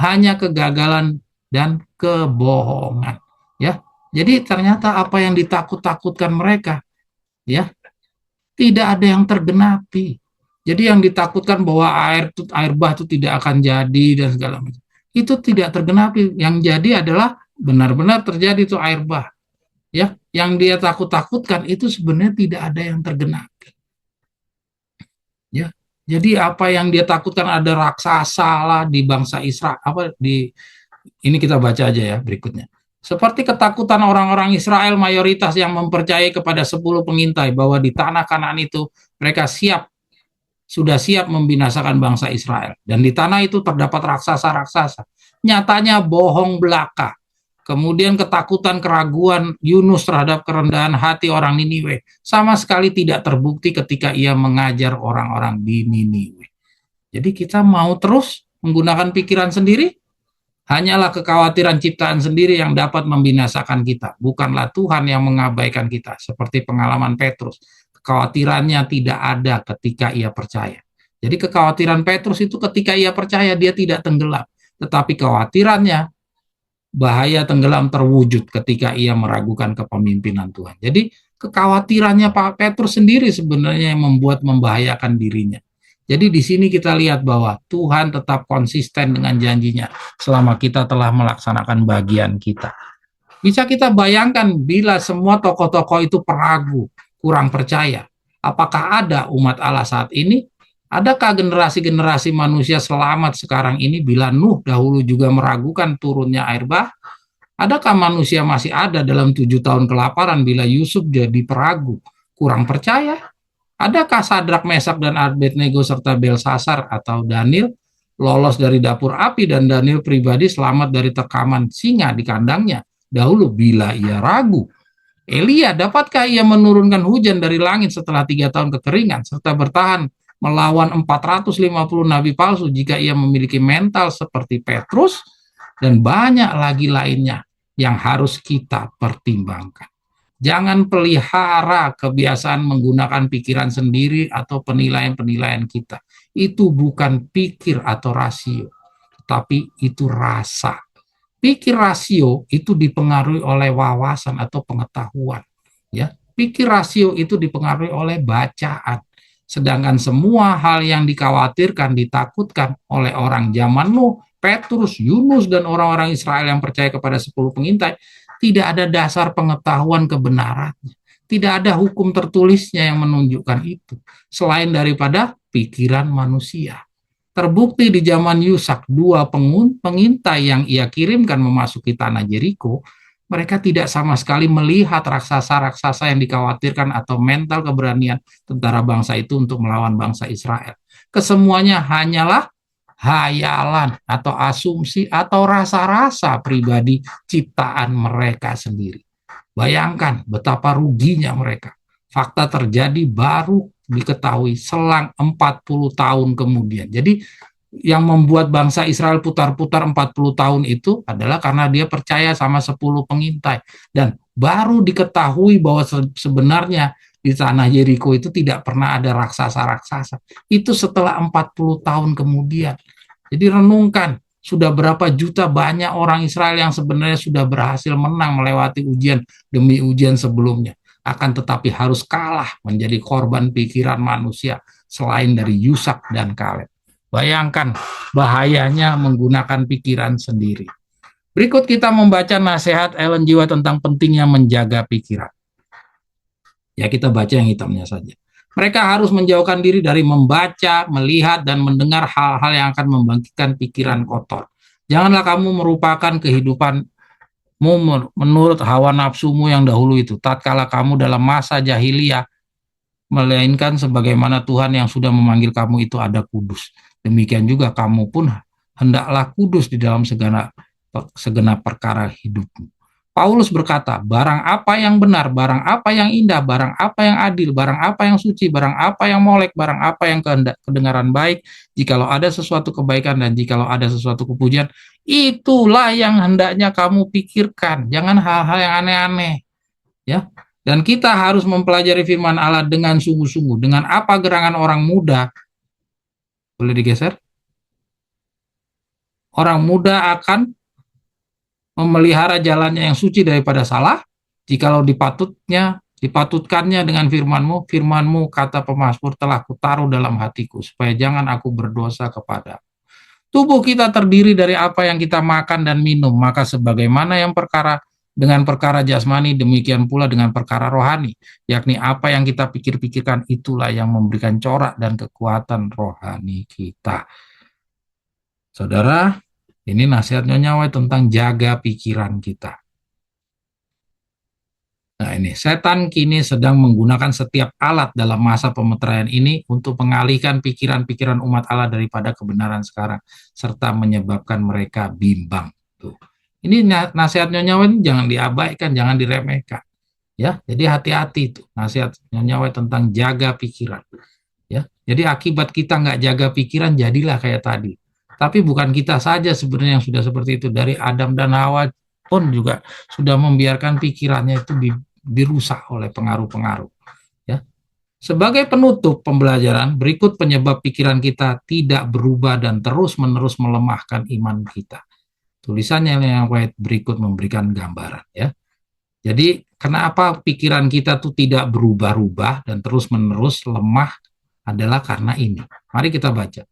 hanya kegagalan dan kebohongan. Ya, jadi ternyata apa yang ditakut-takutkan mereka, ya, tidak ada yang tergenapi. Jadi yang ditakutkan bahwa air bah itu tidak akan jadi dan segala macam, itu tidak tergenapi. Yang jadi adalah benar-benar terjadi itu air bah. Ya, yang dia takut-takutkan itu sebenarnya tidak ada yang tergenapi. Ya, jadi apa yang dia takutkan ada raksasa lah di bangsa Israel, apa di ini kita baca aja ya berikutnya. Seperti ketakutan orang-orang Israel mayoritas yang mempercayai kepada 10 pengintai bahwa di tanah Kanaan itu mereka sudah siap membinasakan bangsa Israel. Dan di tanah itu terdapat raksasa-raksasa. Nyatanya bohong belaka. Kemudian ketakutan, keraguan Yunus terhadap kerendahan hati orang Niniwe sama sekali tidak terbukti ketika ia mengajar orang-orang di Niniwe. Jadi kita mau terus menggunakan pikiran sendiri? Hanyalah kekhawatiran ciptaan sendiri yang dapat membinasakan kita. Bukanlah Tuhan yang mengabaikan kita. Seperti pengalaman Petrus. Kekhawatirannya tidak ada ketika ia percaya. Jadi kekhawatiran Petrus itu ketika ia percaya dia tidak tenggelam. Tetapi kekhawatirannya bahaya tenggelam terwujud ketika ia meragukan kepemimpinan Tuhan. Jadi kekhawatirannya Pak Petrus sendiri sebenarnya yang membahayakan dirinya. Jadi di sini kita lihat bahwa Tuhan tetap konsisten dengan janjinya selama kita telah melaksanakan bagian kita. Bisa kita bayangkan bila semua tokoh-tokoh itu peragu, kurang percaya. Apakah ada umat Allah saat ini? Adakah generasi-generasi manusia selamat sekarang ini bila Nuh dahulu juga meragukan turunnya air bah? Adakah manusia masih ada dalam 7 tahun kelaparan bila Yusuf jadi peragu, kurang percaya? Adakah Sadrak, Mesak, dan Abednego serta Belsasar atau Daniel lolos dari dapur api dan Daniel pribadi selamat dari tekaman singa di kandangnya dahulu bila ia ragu? Elia, dapatkah ia menurunkan hujan dari langit setelah 3 tahun kekeringan serta bertahan melawan 450 nabi palsu jika ia memiliki mental seperti Petrus? Dan banyak lagi lainnya yang harus kita pertimbangkan. Jangan pelihara kebiasaan menggunakan pikiran sendiri atau penilaian-penilaian kita. Itu bukan pikir atau rasio, tapi itu rasa. Pikir rasio itu dipengaruhi oleh wawasan atau pengetahuan. Ya, pikir rasio itu dipengaruhi oleh bacaan. Sedangkan semua hal yang dikhawatirkan, ditakutkan oleh orang zaman Nuh, Petrus, Yunus, dan orang-orang Israel yang percaya kepada 10 pengintai, tidak ada dasar pengetahuan kebenarannya. Tidak ada hukum tertulisnya yang menunjukkan itu. Selain daripada pikiran manusia. Terbukti di zaman Yusak, 2 pengintai yang ia kirimkan memasuki tanah Jeriko, mereka tidak sama sekali melihat raksasa-raksasa yang dikhawatirkan atau mental keberanian tentara bangsa itu untuk melawan bangsa Israel. Kesemuanya hanyalah hayalan atau asumsi atau rasa-rasa pribadi ciptaan mereka sendiri. Bayangkan betapa ruginya mereka. Fakta terjadi baru diketahui selang 40 tahun kemudian. Jadi yang membuat bangsa Israel putar-putar 40 tahun itu adalah karena dia percaya sama 10 pengintai. Dan baru diketahui bahwa sebenarnya di tanah Yeriko itu tidak pernah ada raksasa-raksasa. Itu setelah 40 tahun kemudian. Jadi renungkan, sudah berapa juta banyak orang Israel yang sebenarnya sudah berhasil menang melewati ujian demi ujian sebelumnya. Akan tetapi harus kalah menjadi korban pikiran manusia selain dari Yusak dan Kaleb. Bayangkan bahayanya menggunakan pikiran sendiri. Berikut kita membaca nasihat Ellen G. White tentang pentingnya menjaga pikiran. Ya, kita baca yang hitamnya saja. Mereka harus menjauhkan diri dari membaca, melihat, dan mendengar hal-hal yang akan membangkitkan pikiran kotor. Janganlah kamu merupakan kehidupanmu menurut hawa nafsumu yang dahulu itu, tatkala kamu dalam masa jahiliyah, melainkan sebagaimana Tuhan yang sudah memanggil kamu itu ada kudus. Demikian juga kamu pun hendaklah kudus di dalam segenap perkara hidupmu. Paulus berkata, barang apa yang benar, barang apa yang indah, barang apa yang adil, barang apa yang suci, barang apa yang molek, barang apa yang kedengaran baik, jikalau ada sesuatu kebaikan dan jikalau ada sesuatu kepujian, itulah yang hendaknya kamu pikirkan. Jangan hal-hal yang aneh-aneh. Ya. Dan kita harus mempelajari firman Allah dengan sungguh-sungguh. Dengan apa gerangan orang muda? Boleh digeser? Orang muda akan memelihara jalannya yang suci daripada salah, jikalau dipatutkannya dengan firman-Mu, firman-Mu kata pemazmur telah kutaruh dalam hatiku, supaya jangan aku berdosa kepada. Tubuh kita terdiri dari apa yang kita makan dan minum, maka sebagaimana yang dengan perkara jasmani, demikian pula dengan perkara rohani, yakni apa yang kita pikir-pikirkan itulah yang memberikan corak dan kekuatan rohani kita. Saudara, ini nasihat Nyonya White tentang jaga pikiran kita. Nah ini, setan kini sedang menggunakan setiap alat dalam masa pemeteraian ini untuk mengalihkan pikiran-pikiran umat Allah daripada kebenaran sekarang, serta menyebabkan mereka bimbang. Tuh. Ini nasihat Nyonya White jangan diabaikan, jangan diremehkan. Ya, jadi hati-hati tuh nasihat Nyonya White tentang jaga pikiran. Ya, jadi akibat kita nggak jaga pikiran, jadilah kayak tadi. Tapi bukan kita saja sebenarnya yang sudah seperti itu. Dari Adam dan Hawa pun juga sudah membiarkan pikirannya itu dirusak oleh pengaruh-pengaruh. Ya. Sebagai penutup pembelajaran, berikut penyebab pikiran kita tidak berubah dan terus-menerus melemahkan iman kita. Tulisannya yang berikut memberikan gambaran. Ya. Jadi kenapa pikiran kita tuh tidak berubah-ubah dan terus-menerus lemah adalah karena ini. Mari kita baca.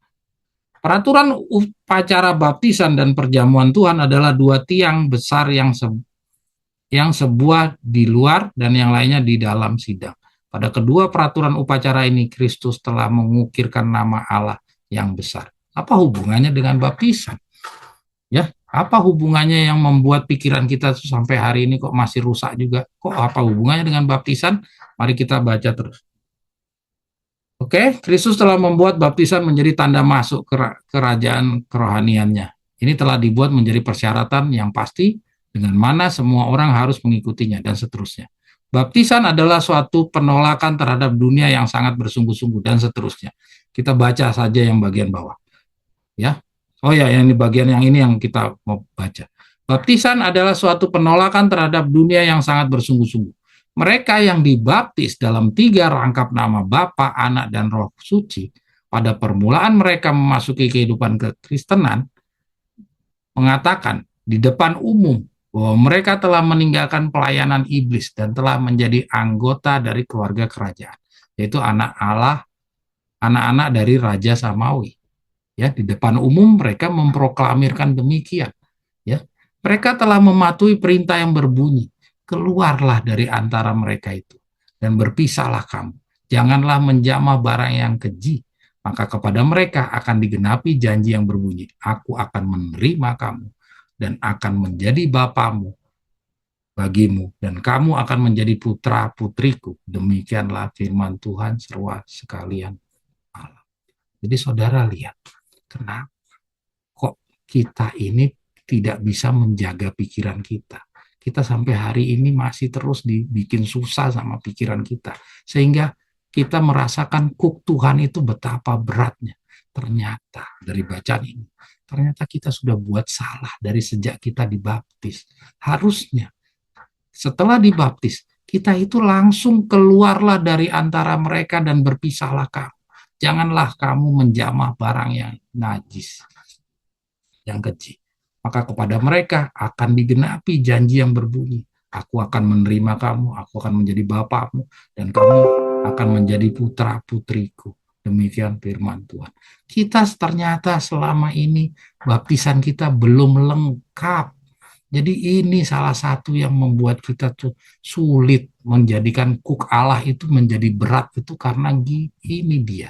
Peraturan upacara baptisan dan perjamuan Tuhan adalah dua tiang besar yang sebuah di luar dan yang lainnya di dalam sidang. Pada kedua peraturan upacara ini, Kristus telah mengukirkan nama Allah yang besar. Apa hubungannya dengan baptisan? Ya, apa hubungannya yang membuat pikiran kita sampai hari ini kok masih rusak juga? Kok apa hubungannya dengan baptisan? Mari kita baca terus. Oke, Kristus telah membuat baptisan menjadi tanda masuk kerajaan kerohaniannya. Ini telah dibuat menjadi persyaratan yang pasti dengan mana semua orang harus mengikutinya dan seterusnya. Baptisan adalah suatu penolakan terhadap dunia yang sangat bersungguh-sungguh dan seterusnya. Kita baca saja yang bagian bawah. Ya. Oh ya, yang di bagian yang ini yang kita mau baca. Baptisan adalah suatu penolakan terhadap dunia yang sangat bersungguh-sungguh. Mereka yang dibaptis dalam 3 rangkap nama Bapa, Anak, dan Roh Suci pada permulaan mereka memasuki kehidupan kekristenan mengatakan di depan umum bahwa mereka telah meninggalkan pelayanan iblis dan telah menjadi anggota dari keluarga kerajaan, yaitu anak Allah, anak-anak dari Raja Samawi. Ya, di depan umum mereka memproklamirkan demikian. Ya, mereka telah mematuhi perintah yang berbunyi, keluarlah dari antara mereka itu dan berpisahlah kamu. Janganlah menjamah barang yang keji. Maka kepada mereka akan digenapi janji yang berbunyi, aku akan menerima kamu dan akan menjadi bapamu bagimu dan kamu akan menjadi putra putriku. Demikianlah firman Tuhan seruah sekalian Allah. Jadi saudara lihat, kenapa kok kita ini tidak bisa menjaga pikiran kita. Kita sampai hari ini masih terus dibikin susah sama pikiran kita. Sehingga kita merasakan kuk Tuhan itu betapa beratnya. Ternyata dari bacaan ini, ternyata kita sudah buat salah dari sejak kita dibaptis. Harusnya setelah dibaptis, kita itu langsung keluarlah dari antara mereka dan berpisahlah kamu. Janganlah kamu menjamah barang yang najis, yang keji. Maka kepada mereka akan digenapi janji yang berbunyi, aku akan menerima kamu, aku akan menjadi bapakmu, dan kamu akan menjadi putra putriku. Demikian firman Tuhan. Kita ternyata selama ini baptisan kita belum lengkap. Jadi ini salah satu yang membuat kita tuh sulit menjadikan kuk Allah itu menjadi berat itu karena ini dia.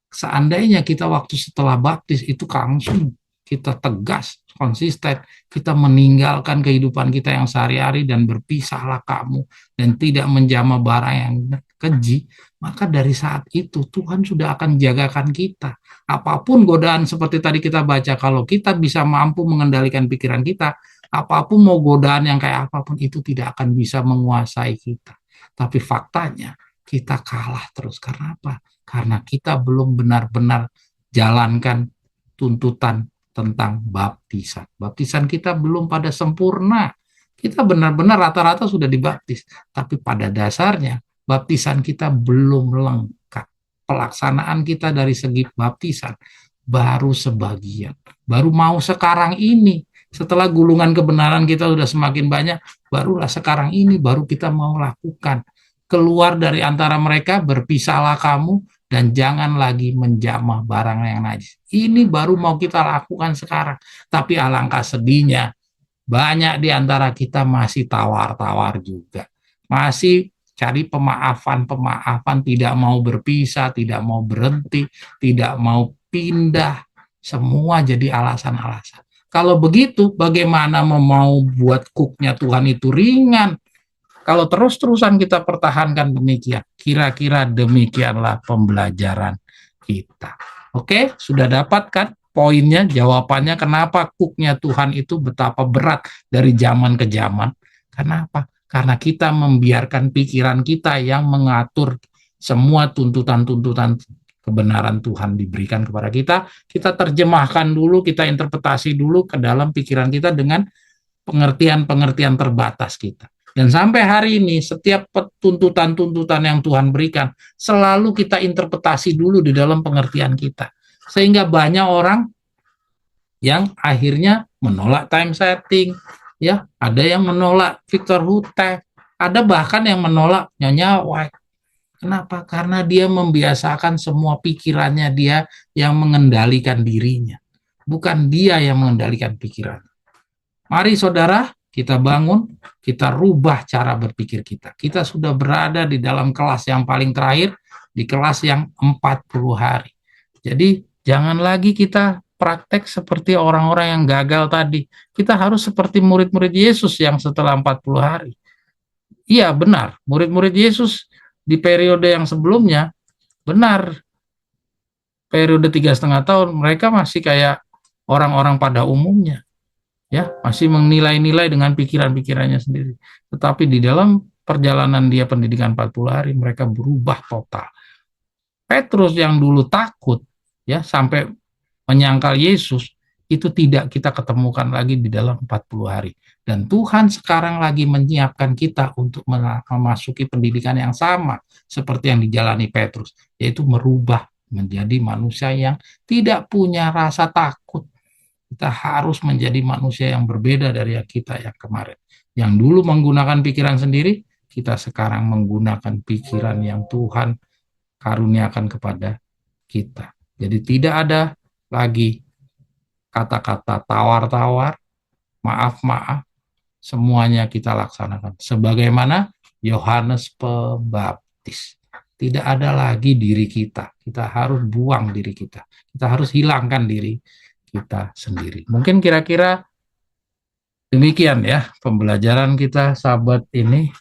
Seandainya kita waktu setelah baptis itu langsung kita tegas, konsisten, kita meninggalkan kehidupan kita yang sehari-hari dan berpisahlah kamu dan tidak menjamah barang yang keji, maka dari saat itu Tuhan sudah akan jagakan kita. Apapun godaan seperti tadi kita baca, kalau kita bisa mampu mengendalikan pikiran kita, apapun mau godaan yang kayak apapun itu tidak akan bisa menguasai kita. Tapi faktanya kita kalah terus. Karena apa? Karena kita belum benar-benar jalankan tuntutan tentang baptisan. Baptisan kita belum pada sempurna. Kita benar-benar rata-rata sudah dibaptis. Tapi pada dasarnya baptisan kita belum lengkap. Pelaksanaan kita dari segi baptisan baru sebagian. Baru mau sekarang ini. Setelah gulungan kebenaran kita sudah semakin banyak, barulah sekarang ini baru kita mau lakukan. Keluar dari antara mereka, berpisahlah kamu, dan jangan lagi menjamah barang yang najis. Ini baru mau kita lakukan sekarang. Tapi alangkah sedihnya, banyak di antara kita masih tawar-tawar juga. Masih cari pemaafan-pemaafan, tidak mau berpisah, tidak mau berhenti, tidak mau pindah. Semua jadi alasan-alasan. Kalau begitu, bagaimana mau buat cooknya Tuhan itu ringan? Kalau terus-terusan kita pertahankan demikian, kira-kira demikianlah pembelajaran kita. Oke, sudah dapat kan poinnya, jawabannya kenapa cooknya Tuhan itu betapa berat dari zaman ke zaman. Kenapa? Karena kita membiarkan pikiran kita yang mengatur semua tuntutan-tuntutan kebenaran Tuhan diberikan kepada kita. Kita terjemahkan dulu, kita interpretasi dulu ke dalam pikiran kita dengan pengertian-pengertian terbatas kita. Dan sampai hari ini, setiap tuntutan-tuntutan yang Tuhan berikan, selalu kita interpretasi dulu di dalam pengertian kita. Sehingga banyak orang yang akhirnya menolak time setting, ya, ada yang menolak Victor Hutek, ada bahkan yang menolak Nyonya White. Kenapa? Karena dia membiasakan semua pikirannya dia yang mengendalikan dirinya. Bukan dia yang mengendalikan pikiran. Mari saudara, kita bangun, kita rubah cara berpikir kita. Kita sudah berada di dalam kelas yang paling terakhir, di kelas yang 40 hari. Jadi jangan lagi kita praktek seperti orang-orang yang gagal tadi. Kita harus seperti murid-murid Yesus yang setelah 40 hari. Iya benar, murid-murid Yesus di periode yang sebelumnya, benar, periode 3,5 tahun, mereka masih kayak orang-orang pada umumnya. Ya, masih menilai-nilai dengan pikiran-pikirannya sendiri. Tetapi di dalam perjalanan dia pendidikan 40 hari, mereka berubah total. Petrus yang dulu takut, ya, sampai menyangkal Yesus, itu tidak kita ketemukan lagi di dalam 40 hari. Dan Tuhan sekarang lagi menyiapkan kita untuk memasuki pendidikan yang sama seperti yang dijalani Petrus, yaitu merubah menjadi manusia yang tidak punya rasa takut. Kita harus menjadi manusia yang berbeda dari kita yang kemarin. Yang dulu menggunakan pikiran sendiri, kita sekarang menggunakan pikiran yang Tuhan karuniakan kepada kita. Jadi tidak ada lagi kata-kata tawar-tawar, maaf-maaf, semuanya kita laksanakan. Sebagaimana Yohanes Pembaptis. Tidak ada lagi diri kita. Kita harus buang diri kita. Kita harus hilangkan diri kita sendiri. Mungkin kira-kira demikian ya pembelajaran kita sahabat ini.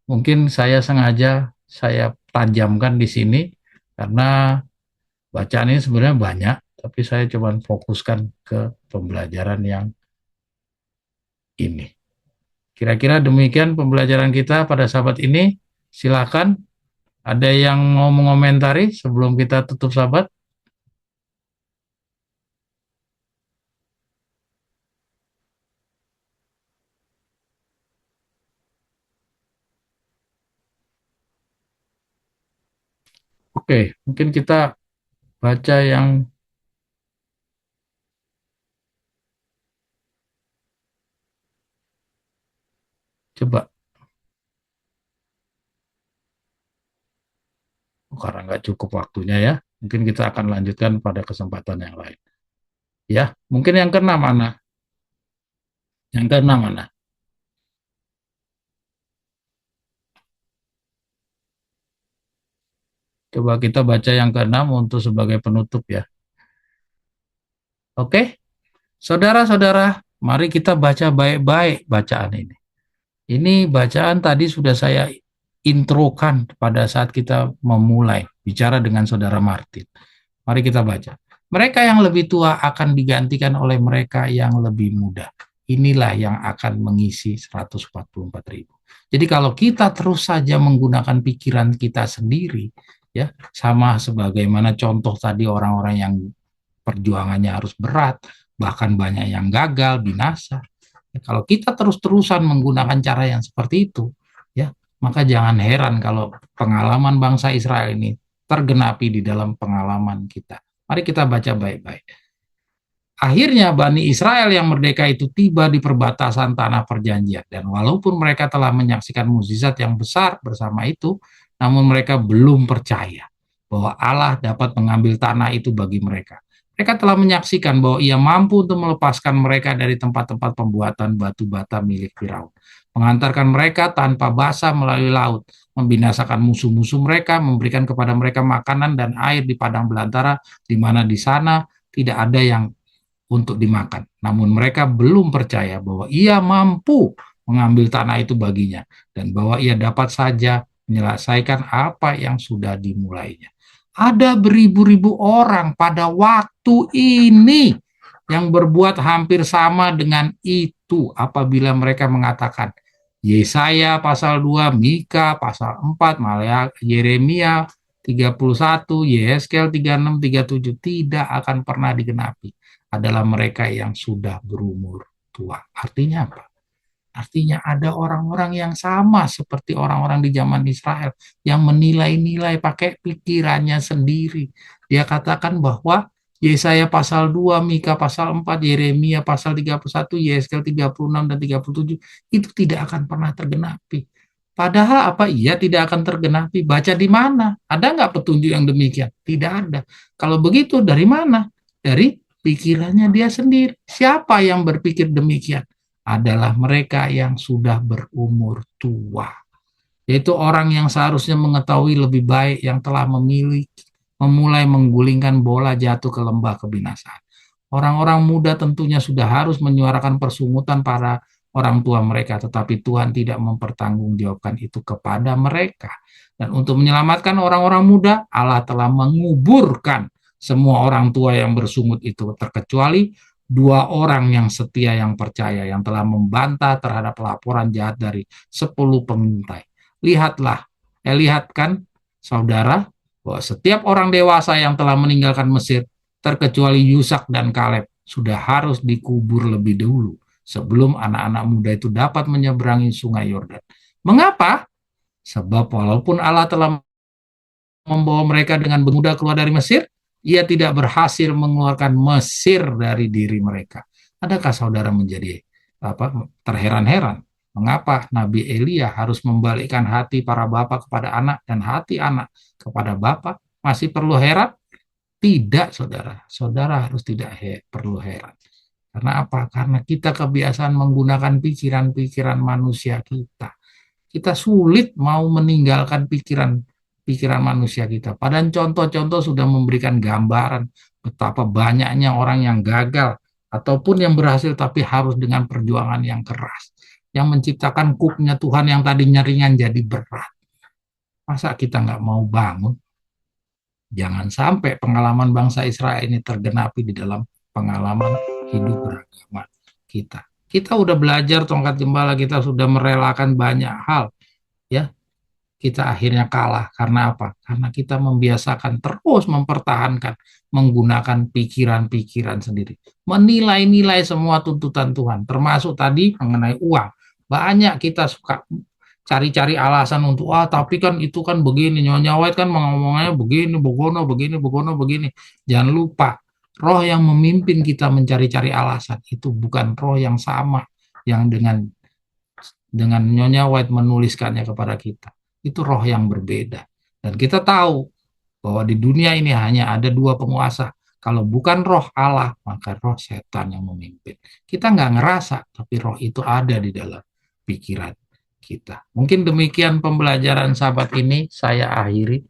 Mungkin saya sengaja saya tajamkan di sini karena bacaan ini sebenarnya banyak, tapi saya coba fokuskan ke pembelajaran yang ini. Kira-kira demikian pembelajaran kita pada sahabat ini. Silakan, ada yang mau mengomentari sebelum kita tutup sahabat? Oke, mungkin kita baca yang coba. Karena nggak cukup waktunya ya, mungkin kita akan lanjutkan pada kesempatan yang lain. Ya, mungkin yang keenam mana? Yang keenam mana? Coba kita baca yang keenam untuk sebagai penutup ya. Oke, saudara-saudara, mari kita baca baik-baik bacaan ini. Ini bacaan tadi sudah saya introkan pada saat kita memulai bicara dengan saudara Martin. Mari kita baca. Mereka yang lebih tua akan digantikan oleh mereka yang lebih muda. Inilah yang akan mengisi 144.000. Jadi kalau kita terus saja menggunakan pikiran kita sendiri, ya sama sebagaimana contoh tadi orang-orang yang perjuangannya harus berat, bahkan banyak yang gagal, binasa. Kalau kita terus-terusan menggunakan cara yang seperti itu, ya, maka jangan heran kalau pengalaman bangsa Israel ini tergenapi di dalam pengalaman kita. Mari kita baca baik-baik. Akhirnya Bani Israel yang merdeka itu tiba di perbatasan tanah perjanjian. Dan walaupun mereka telah menyaksikan mukjizat yang besar bersama itu, namun mereka belum percaya bahwa Allah dapat mengambil tanah itu bagi mereka. Mereka telah menyaksikan bahwa ia mampu untuk melepaskan mereka dari tempat-tempat pembuatan batu bata milik Firaun, mengantarkan mereka tanpa basa melalui laut, membinasakan musuh-musuh mereka, memberikan kepada mereka makanan dan air di padang belantara, di mana di sana tidak ada yang untuk dimakan. Namun mereka belum percaya bahwa ia mampu mengambil tanah itu baginya dan bahwa ia dapat saja menyelesaikan apa yang sudah dimulainya. Ada beribu-ribu orang pada waktu ini yang berbuat hampir sama dengan itu apabila mereka mengatakan Yesaya pasal 2, Mika pasal 4, Yeremia 31, Yeskel 36, 37 tidak akan pernah digenapi adalah mereka yang sudah berumur tua. Artinya apa? Artinya ada orang-orang yang sama seperti orang-orang di zaman Israel yang menilai-nilai pakai pikirannya sendiri. Dia katakan bahwa Yesaya pasal 2, Mika pasal 4, Yeremia pasal 31, Yeskel 36 dan 37 itu tidak akan pernah tergenapi. Padahal apa? Iya tidak akan tergenapi. Baca di mana? Ada nggak petunjuk yang demikian? Tidak ada. Kalau begitu dari mana? Dari pikirannya dia sendiri. Siapa yang berpikir demikian? Adalah mereka yang sudah berumur tua. Yaitu orang yang seharusnya mengetahui lebih baik yang telah memulai menggulingkan bola jatuh ke lembah kebinasaan. Orang-orang muda tentunya sudah harus menyuarakan persungutan para orang tua mereka, tetapi Tuhan tidak mempertanggungjawabkan itu kepada mereka. Dan untuk menyelamatkan orang-orang muda, Allah telah menguburkan semua orang tua yang bersungut itu, terkecuali 2 orang yang setia yang percaya, yang telah membantah terhadap laporan jahat dari 10 pengintai. Lihatkan saudara, bahwa setiap orang dewasa yang telah meninggalkan Mesir, terkecuali Yusak dan Kaleb, sudah harus dikubur lebih dahulu sebelum anak-anak muda itu dapat menyeberangi sungai Yordan. Mengapa? Sebab walaupun Allah telah membawa mereka dengan mudah keluar dari Mesir, ia tidak berhasil mengeluarkan Mesir dari diri mereka. Adakah saudara menjadi terheran-heran? Mengapa Nabi Elia harus membalikkan hati para bapak kepada anak dan hati anak kepada bapak? Masih perlu heran? Tidak, saudara. Saudara harus tidak perlu heran. Karena apa? Karena kita kebiasaan menggunakan pikiran-pikiran manusia kita. Kita sulit mau meninggalkan pikiran manusia kita. Padahal contoh-contoh sudah memberikan gambaran betapa banyaknya orang yang gagal ataupun yang berhasil tapi harus dengan perjuangan yang keras. Yang menciptakan kuknya Tuhan yang tadinya ringan jadi berat. Masa kita nggak mau bangun? Jangan sampai pengalaman bangsa Israel ini tergenapi di dalam pengalaman hidup beragama kita. Kita udah belajar tongkat gembala, kita sudah merelakan banyak hal, ya. Kita akhirnya kalah karena apa? Karena kita membiasakan terus mempertahankan menggunakan pikiran-pikiran sendiri, menilai-nilai semua tuntutan Tuhan, termasuk tadi mengenai uang. Banyak kita suka cari-cari alasan untuk tapi kan itu kan begini, Nyonya White kan ngomongnya begini, begini. Jangan lupa, roh yang memimpin kita mencari-cari alasan itu bukan roh yang sama yang dengan Nyonya White menuliskannya kepada kita. Itu roh yang berbeda. Dan kita tahu bahwa di dunia ini hanya ada 2 penguasa. Kalau bukan roh Allah, maka roh setan yang memimpin. Kita nggak ngerasa, tapi roh itu ada di dalam pikiran kita. Mungkin demikian pembelajaran sahabat ini saya akhiri.